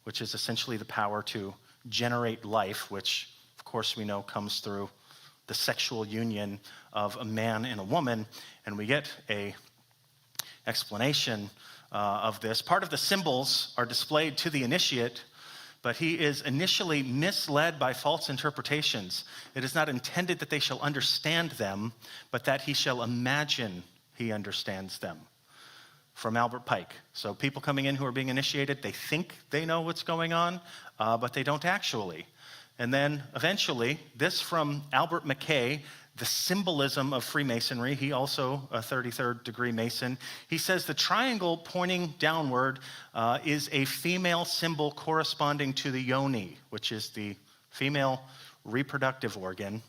which is essentially the power to generate life, which of course we know comes through the sexual union of a man and a woman, and we get a explanation of this. Part of the symbols are displayed to the initiate, but he is initially misled by false interpretations. It is not intended that they shall understand them, but that he shall imagine he understands them. From Albert Pike. So people coming in who are being initiated, they think they know what's going on, but they don't actually. And then eventually, this from Albert McKay, The Symbolism of Freemasonry. He also a 33rd degree Mason. He says the triangle pointing downward is a female symbol corresponding to the yoni, which is the female reproductive organ.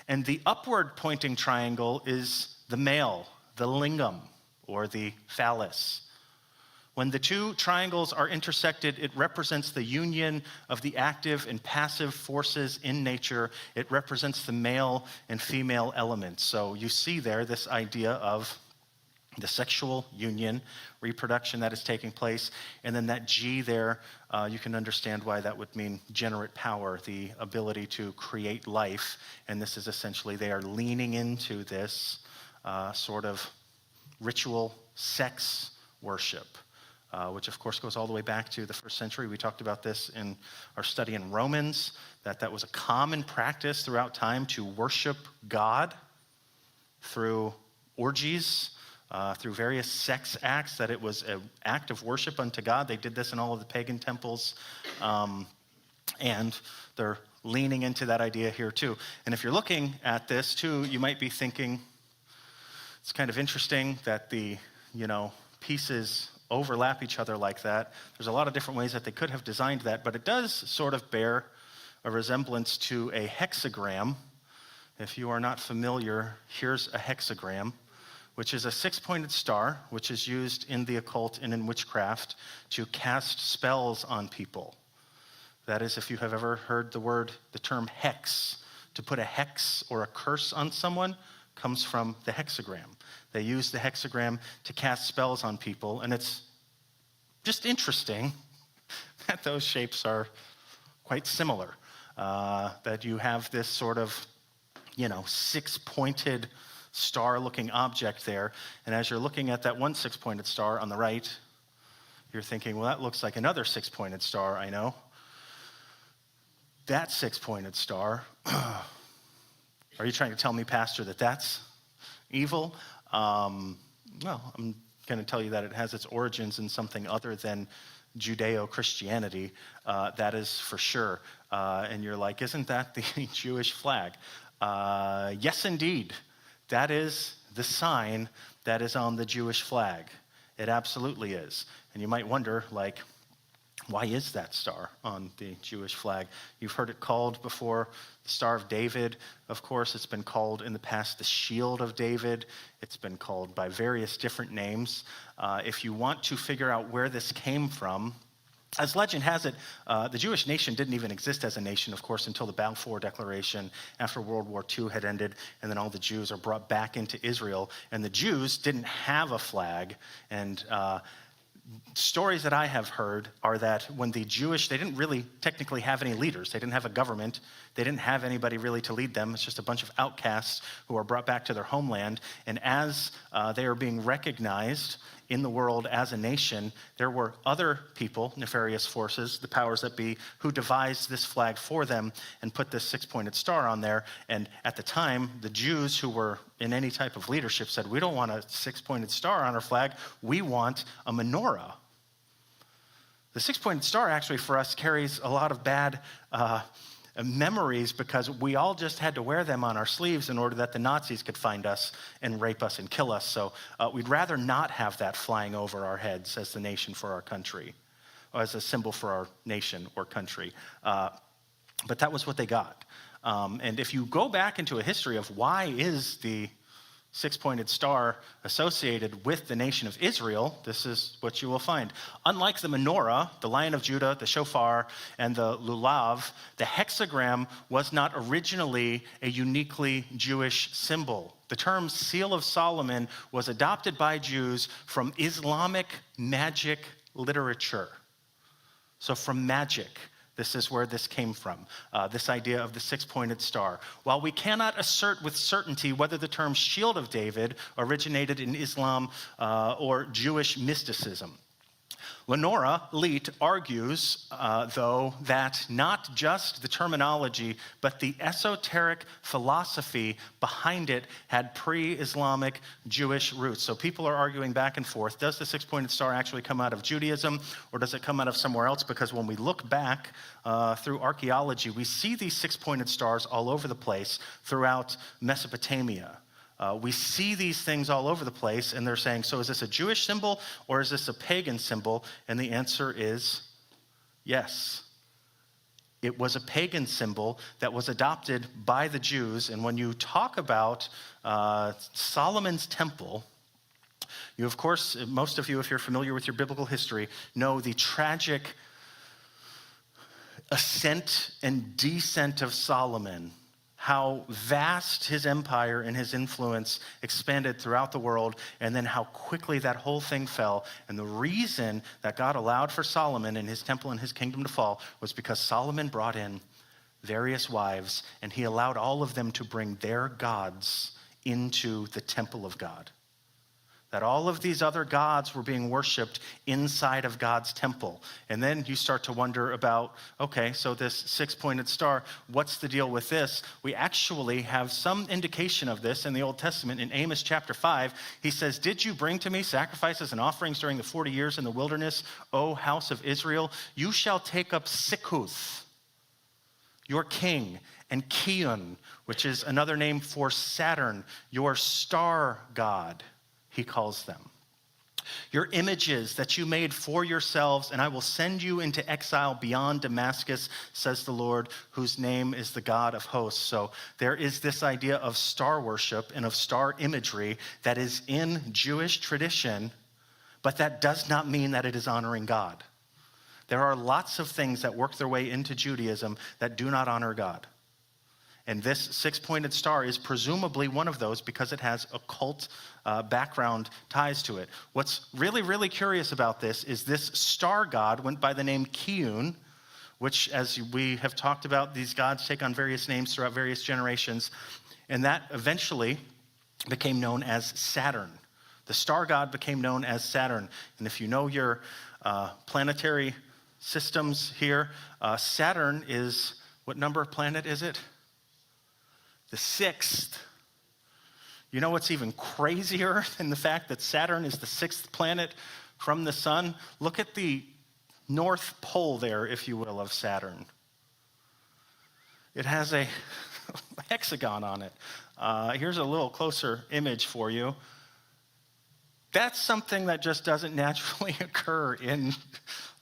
And the upward pointing triangle is the male, the lingam, or the phallus. When the two triangles are intersected, it represents the union of the active and passive forces in nature. It represents the male and female elements. So you see there this idea of the sexual union, reproduction that is taking place, and then that G there, you can understand why that would mean generate power, the ability to create life. And this is essentially, they are leaning into this sort of ritual sex worship. Which of course goes all the way back to the first century. We talked about this in our study in Romans, that was a common practice throughout time to worship God through orgies, through various sex acts, that it was an act of worship unto God. They did this in all of the pagan temples, and they're leaning into that idea here too. And if you're looking at this too, you might be thinking, it's kind of interesting that the, pieces overlap each other like that. There's a lot of different ways that they could have designed that, but it does sort of bear a resemblance to a hexagram. If you are not familiar, here's a hexagram, which is a six-pointed star, which is used in the occult and in witchcraft to cast spells on people. That is, if you have ever heard the term hex, to put a hex or a curse on someone comes from the hexagram. They use the hexagram to cast spells on people, and it's just interesting that those shapes are quite similar, that you have this sort of, six-pointed star-looking object there, and as you're looking at that one six-pointed star on the right, you're thinking, well, that looks like another six-pointed star, I know. That six-pointed star, are you trying to tell me, Pastor, that that's evil? Well, I'm going to tell you that it has its origins in something other than Judeo-Christianity. That is for sure. And you're like, isn't that the Jewish flag? Yes, indeed. That is the sign that is on the Jewish flag. It absolutely is. And you might wonder, why is that star on the Jewish flag? You've heard it called before the Star of David. Of course, it's been called in the past the Shield of David. It's been called by various different names. If you want to figure out where this came from, as legend has it, the Jewish nation didn't even exist as a nation, of course, until the Balfour Declaration after World War II had ended, and then all the Jews are brought back into Israel. And the Jews didn't have a flag, and stories that I have heard are that when the Jewish, they didn't really technically have any leaders. They didn't have a government. They didn't have anybody really to lead them. It's just a bunch of outcasts who are brought back to their homeland. And as they are being recognized in the world as a nation, there were other people, nefarious forces, the powers that be, who devised this flag for them and put this six-pointed star on there. And at the time, the Jews who were in any type of leadership said, we don't want a six-pointed star on our flag. We want a menorah. The six-pointed star actually for us carries a lot of bad memories because we all just had to wear them on our sleeves in order that the Nazis could find us and rape us and kill us. So we'd rather not have that flying over our heads as the nation for our country, or as a symbol for our nation or country. But that was what they got. And if you go back into a history of why is the six-pointed star associated with the nation of Israel, this is what you will find. Unlike the menorah, the Lion of Judah, the shofar, and the lulav, the hexagram was not originally a uniquely Jewish symbol. The term Seal of Solomon was adopted by Jews from Islamic magic literature. So from magic. This is where this came from, this idea of the six-pointed star. While we cannot assert with certainty whether the term Shield of David originated in Islam or Jewish mysticism, Lenora Leet argues, though, that not just the terminology, but the esoteric philosophy behind it had pre-Islamic Jewish roots. So people are arguing back and forth. Does the six-pointed star actually come out of Judaism, or does it come out of somewhere else? Because when we look back through archaeology, we see these six-pointed stars all over the place throughout Mesopotamia. We see these things all over the place, and they're saying, so is this a Jewish symbol or is this a pagan symbol? And the answer is yes. It was a pagan symbol that was adopted by the Jews. And when you talk about Solomon's temple, you, of course, most of you, if you're familiar with your biblical history, know the tragic ascent and descent of Solomon, how vast his empire and his influence expanded throughout the world, and then how quickly that whole thing fell. And the reason that God allowed for Solomon and his temple and his kingdom to fall was because Solomon brought in various wives, and he allowed all of them to bring their gods into the temple of God. That all of these other gods were being worshiped inside of God's temple. And then you start to wonder about, okay, so this six-pointed star, what's the deal with this? We actually have some indication of this in the Old Testament. In Amos chapter 5, he says, did you bring to me sacrifices and offerings during the 40 years in the wilderness, O house of Israel? You shall take up Sikkuth, your king, and Kiun, which is another name for Saturn, your star god, he calls them. Your images that you made for yourselves, and I will send you into exile beyond Damascus, says the Lord, whose name is the God of hosts. So there is this idea of star worship and of star imagery that is in Jewish tradition, but that does not mean that it is honoring God. There are lots of things that work their way into Judaism that do not honor God. And this six-pointed star is presumably one of those because it has occult background ties to it. What's really, really curious about this is this star god went by the name Kiun, which, as we have talked about, these gods take on various names throughout various generations, and that eventually became known as Saturn. The star god became known as Saturn. And if you know your planetary systems here, Saturn is, what number planet is it? The sixth. You know what's even crazier than the fact that Saturn is the sixth planet from the sun? Look at the north pole there, if you will, of Saturn. It has a hexagon on it. Here's a little closer image for you. That's something that just doesn't naturally occur in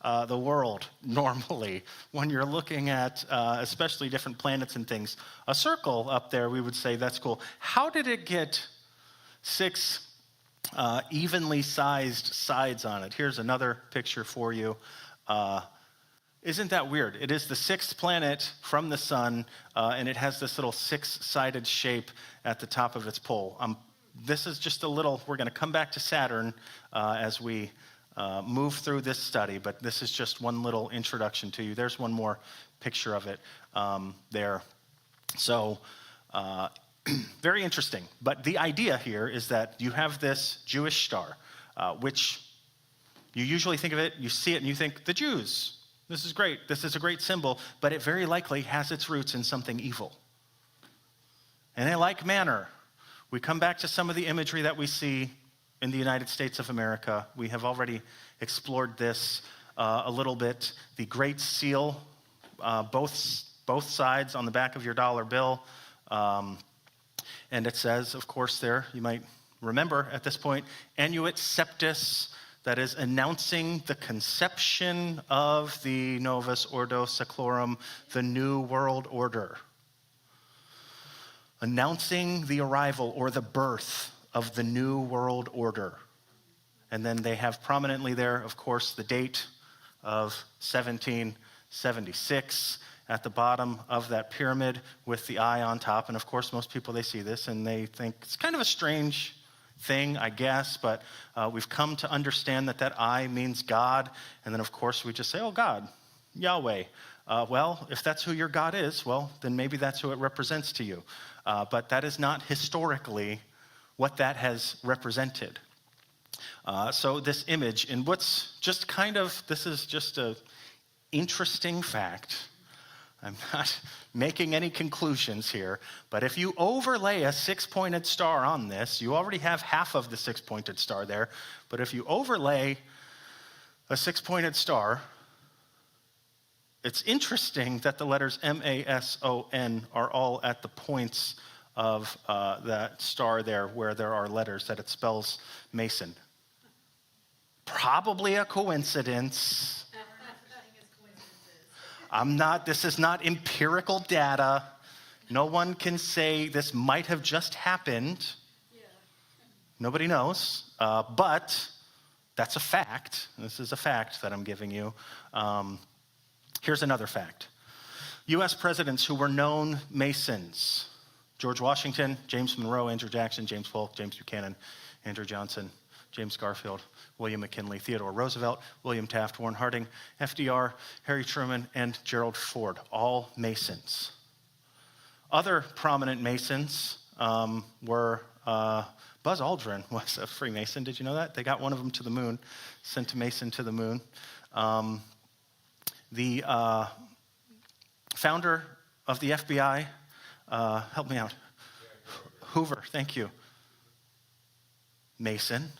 the world normally when you're looking at especially different planets and things. A circle up there, we would say that's cool. How did it get six evenly sized sides on it? Here's another picture for you. Isn't that weird? It is the sixth planet from the sun, and it has this little six-sided shape at the top of its pole. This is just a little, we're going to come back to Saturn as we move through this study, but this is just one little introduction to you. There's one more picture of it there. So very interesting. But the idea here is that you have this Jewish star, which you usually think of it, you see it, and you think, the Jews. This is great. This is a great symbol, but it very likely has its roots in something evil. And in like manner, we come back to some of the imagery that we see in the United States of America. We have already explored this a little bit. The Great Seal, both sides on the back of your dollar bill. And it says, of course, there, you might remember at this point, Annuit Septis, that is announcing the conception of the Novus Ordo Seclorum, the New World Order. Announcing the arrival or the birth of the New World Order. And then they have prominently there, of course, the date of 1776 at the bottom of that pyramid with the eye on top. And of course, most people, they see this and they think it's kind of a strange thing, I guess, but we've come to understand that that I means God. And then, of course, we just say, oh, God, Yahweh. Well, if that's who your God is, well, then maybe that's who it represents to you. But that is not historically what that has represented. So this image, and what's just kind of, this is just a interesting fact. I'm not making any conclusions here, but if you overlay a six-pointed star on this, you already have half of the six-pointed star there, but if you overlay a six-pointed star, it's interesting that the letters M-A-S-O-N are all at the points of that star there where there are letters that it spells Mason. Probably a coincidence. This is not empirical data. No one can say this might have just happened. Yeah. Nobody knows. But that's a fact. This is a fact that I'm giving you. Here's another fact. U.S. presidents who were known Masons: George Washington, James Monroe, Andrew Jackson, James Polk, James Buchanan, Andrew Johnson, James Garfield, William McKinley, Theodore Roosevelt, William Taft, Warren Harding, FDR, Harry Truman, and Gerald Ford, all Masons. Other prominent Masons were Buzz Aldrin was a Freemason. Did you know that? They got one of them to the moon, sent a Mason to the moon. The founder of the FBI, help me out. Hoover, thank you. Mason.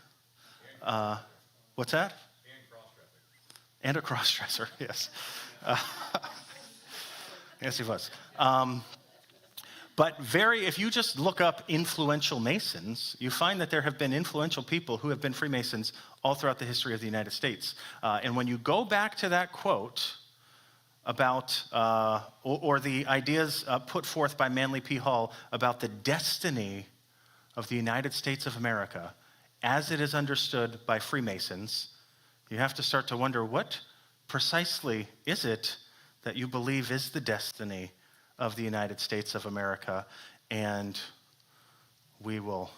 What's that? And a cross-dresser, yes. Yes, he was. But if you just look up influential Masons, you find that there have been influential people who have been Freemasons all throughout the history of the United States. And when you go back to that quote about, or the ideas put forth by Manly P. Hall about the destiny of the United States of America, as it is understood by Freemasons, you have to start to wonder, what precisely is it that you believe is the destiny of the United States of America? And we will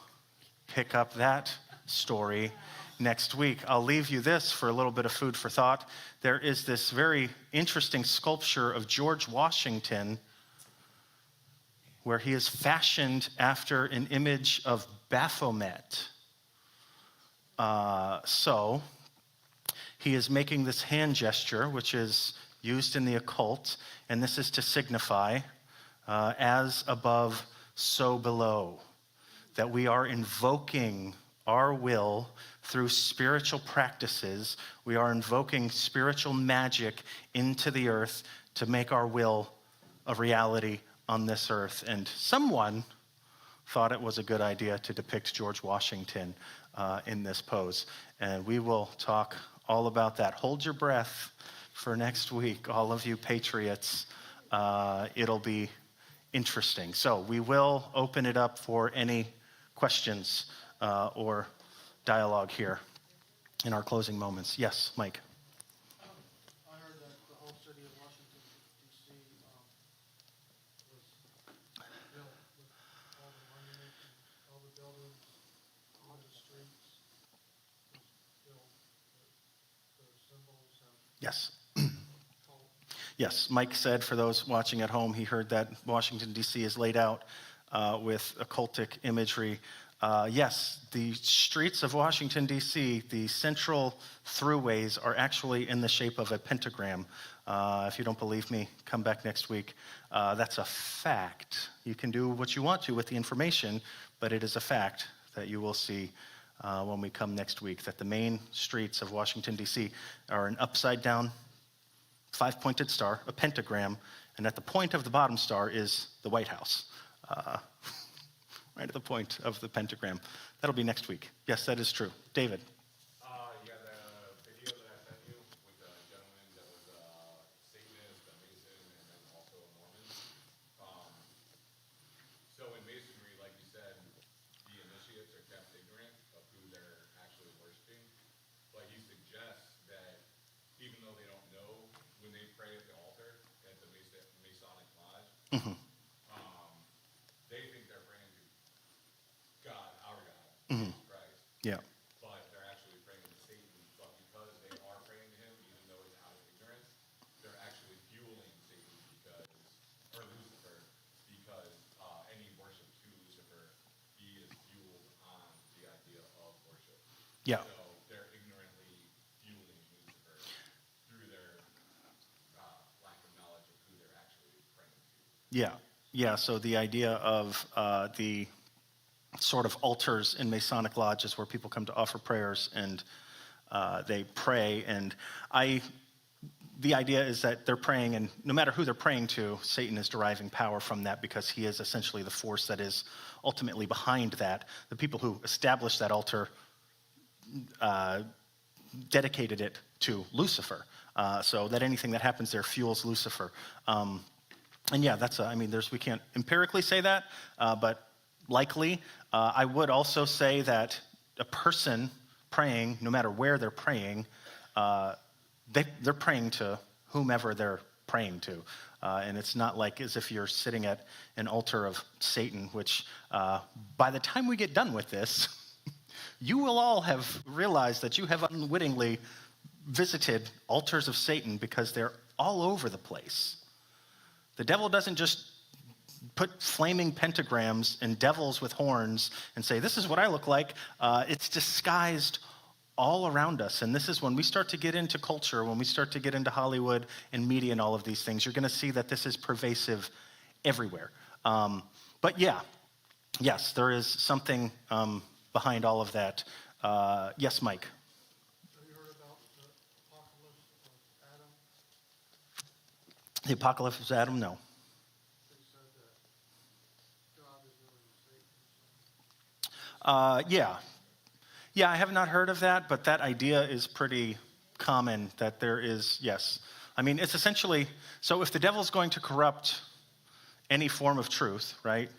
pick up that story next week. I'll leave you this for a little bit of food for thought. There is this very interesting sculpture of George Washington where he is fashioned after an image of Baphomet. So he is making this hand gesture, which is used in the occult, and this is to signify, as above, so below, that we are invoking our will through spiritual practices. We are invoking spiritual magic into the earth to make our will a reality on this earth. And someone thought it was a good idea to depict George Washington in this pose. And we will talk all about that. Hold your breath for next week, all of you patriots. It'll be interesting. So we will open it up for any questions or dialogue here in our closing moments. Yes, Mike. I heard that the whole city of Washington, D.C. was built with all the monuments, all the buildings, all the streets was built with the symbols of Yes. cult. Yes, Mike said, for those watching at home, he heard that Washington, D.C. is laid out with occultic imagery. Yes, the streets of Washington, D.C., the central throughways are actually in the shape of a pentagram. If you don't believe me, come back next week. That's a fact. You can do what you want to with the information, but it is a fact that you will see when we come next week, that the main streets of Washington, D.C. are an upside-down, five-pointed star, a pentagram, and at the point of the bottom star is the White House, right at the point of the pentagram. That'll be next week. Yes, that is true. David. Yeah, the video that I sent you with the gentleman that was Satanist, a Mason, and then also a Mormon. So in Masonry, like you said, the initiates are kept ignorant of who they're actually worshiping. But he suggests that even though they don't know, when they pray at the altar at the Masonic Lodge, they think they're praying to God, our God, Jesus Christ. Yeah. But they're actually praying to Satan. But because they are praying to him, even though it's out of ignorance, they're actually fueling Satan or Lucifer, because any worship to Lucifer, he is fueled on the idea of worship. Yeah. So they're ignorantly fueling Lucifer through their lack of knowledge of who they're actually praying to. Yeah. Yeah, so the idea of the sort of altars in Masonic lodges where people come to offer prayers and they pray, and the idea is that they're praying, and no matter who they're praying to, Satan is deriving power from that because he is essentially the force that is ultimately behind that. The people who established that altar dedicated it to Lucifer, so that anything that happens there fuels Lucifer. And yeah, we can't empirically say that, but likely. I would also say that a person praying, no matter where they're praying, they're praying to whomever they're praying to. And it's not like as if you're sitting at an altar of Satan, which by the time we get done with this, you will all have realized that you have unwittingly visited altars of Satan because they're all over the place. The devil doesn't just put flaming pentagrams and devils with horns and say, this is what I look like. It's disguised all around us. And this is when we start to get into culture, when we start to get into Hollywood and media and all of these things, you're going to see that this is pervasive everywhere. But yes, there is something behind all of that. Yes, Mike. Have you heard about the apocalypse of Adam? The apocalypse of Adam? No. They said that God is really Satan. Yeah, I have not heard of that, but that idea is pretty common, that there is, yes. I mean, it's essentially, so if the devil's going to corrupt any form of truth, right,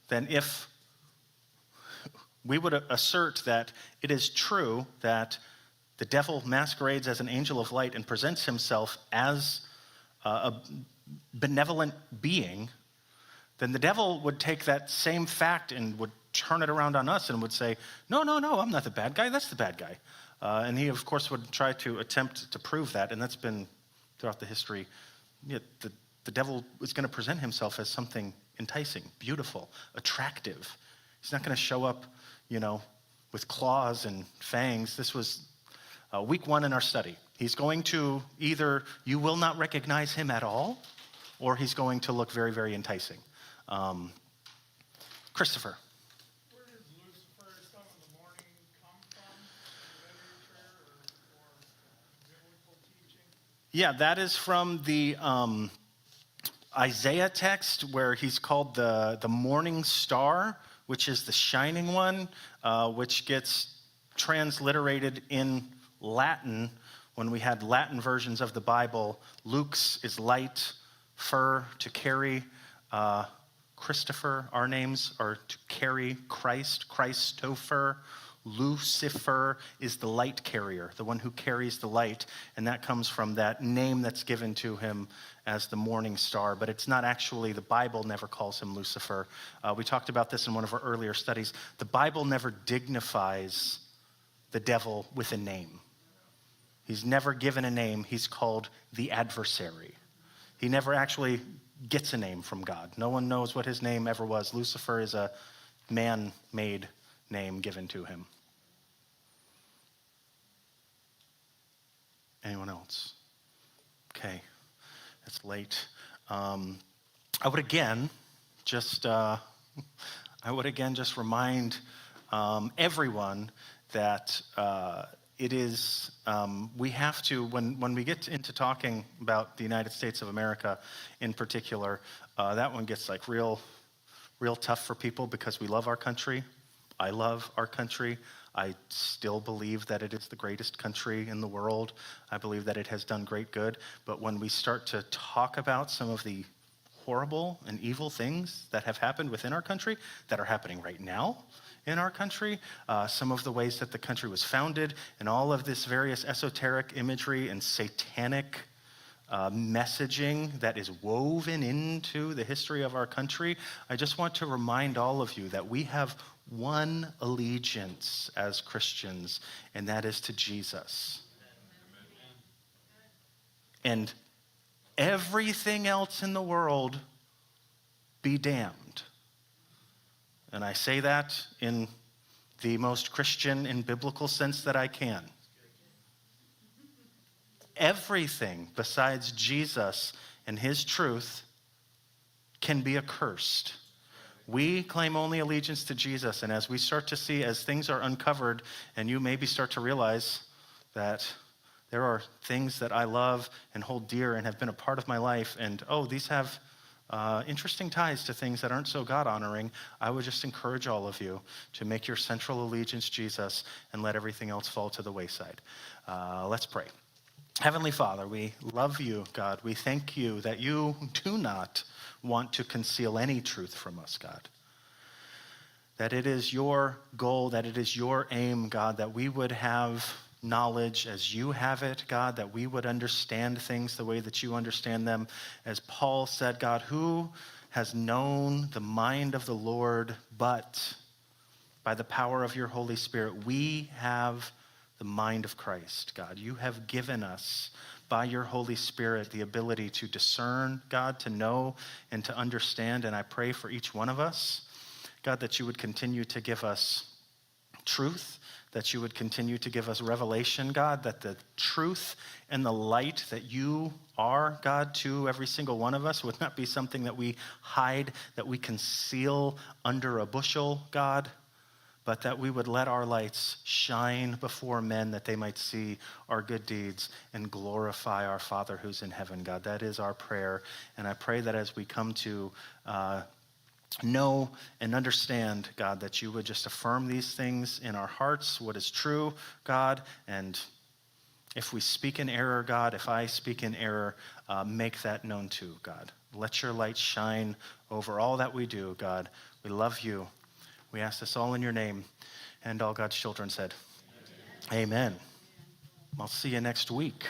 then if we would assert that it is true that the devil masquerades as an angel of light and presents himself as a benevolent being, then the devil would take that same fact and would turn it around on us and would say, no, I'm not the bad guy, that's the bad guy. And he, of course, would try to attempt to prove that, and that's been throughout the history. The devil is going to present himself as something enticing, beautiful, attractive. He's not going to show up, with claws and fangs. This was week 1 in our study. He's going to either, you will not recognize him at all, or he's going to look very, very enticing. Christopher. Where did Lucifer, son of the morning, come from? Literature or biblical teaching? Yeah, that is from the Isaiah text where he's called the morning star, which is the shining one, which gets transliterated in Latin. When we had Latin versions of the Bible, Luke's is light, fur, to carry. Christopher, our names are to carry Christ, Christopher. Lucifer is the light carrier, the one who carries the light, and that comes from that name that's given to him as the morning star. But it's not actually, the Bible never calls him Lucifer. We talked about this in one of our earlier studies. The Bible never dignifies the devil with a name. He's never given a name. He's called the adversary. He never actually gets a name from God. No one knows what his name ever was. Lucifer is a man-made name given to him. Anyone else? Okay, it's late. I would again just remind everyone that it is, we have to, when we get into talking about the United States of America in particular, that one gets like real tough for people because we love our country. I love our country. I still believe that it is the greatest country in the world. I believe that it has done great good. But when we start to talk about some of the horrible and evil things that have happened within our country, that are happening right now in our country, some of the ways that the country was founded, and all of this various esoteric imagery and satanic messaging that is woven into the history of our country, I just want to remind all of you that we have one allegiance as Christians, and that is to Jesus. And everything else in the world be damned. And I say that in the most Christian and biblical sense that I can. Everything besides Jesus and his truth can be accursed. We claim only allegiance to Jesus, and as we start to see, as things are uncovered, and you maybe start to realize that there are things that I love and hold dear and have been a part of my life, and these have interesting ties to things that aren't so God-honoring, I would just encourage all of you to make your central allegiance Jesus and let everything else fall to the wayside. Let's pray. Heavenly Father, we love you, God. We thank you that you do not want to conceal any truth from us, God. That it is your goal, that it is your aim, God, that we would have knowledge as you have it, God, that we would understand things the way that you understand them. As Paul said, God, who has known the mind of the Lord, but by the power of your Holy Spirit, we have the mind of Christ, God. You have given us by your Holy Spirit the ability to discern, God, to know and to understand. And I pray for each one of us, God, that you would continue to give us truth, that you would continue to give us revelation, God, that the truth and the light that you are, God, to every single one of us would not be something that we hide, that we conceal under a bushel, God, but that we would let our lights shine before men that they might see our good deeds and glorify our Father who's in heaven, God. That is our prayer. And I pray that as we come to know and understand, God, that you would just affirm these things in our hearts, what is true, God, and if we speak in error, God, if I speak in error, make that known too, God. Let your light shine over all that we do, God. We love you. We ask this all in your name. And all God's children said, Amen. I'll see you next week.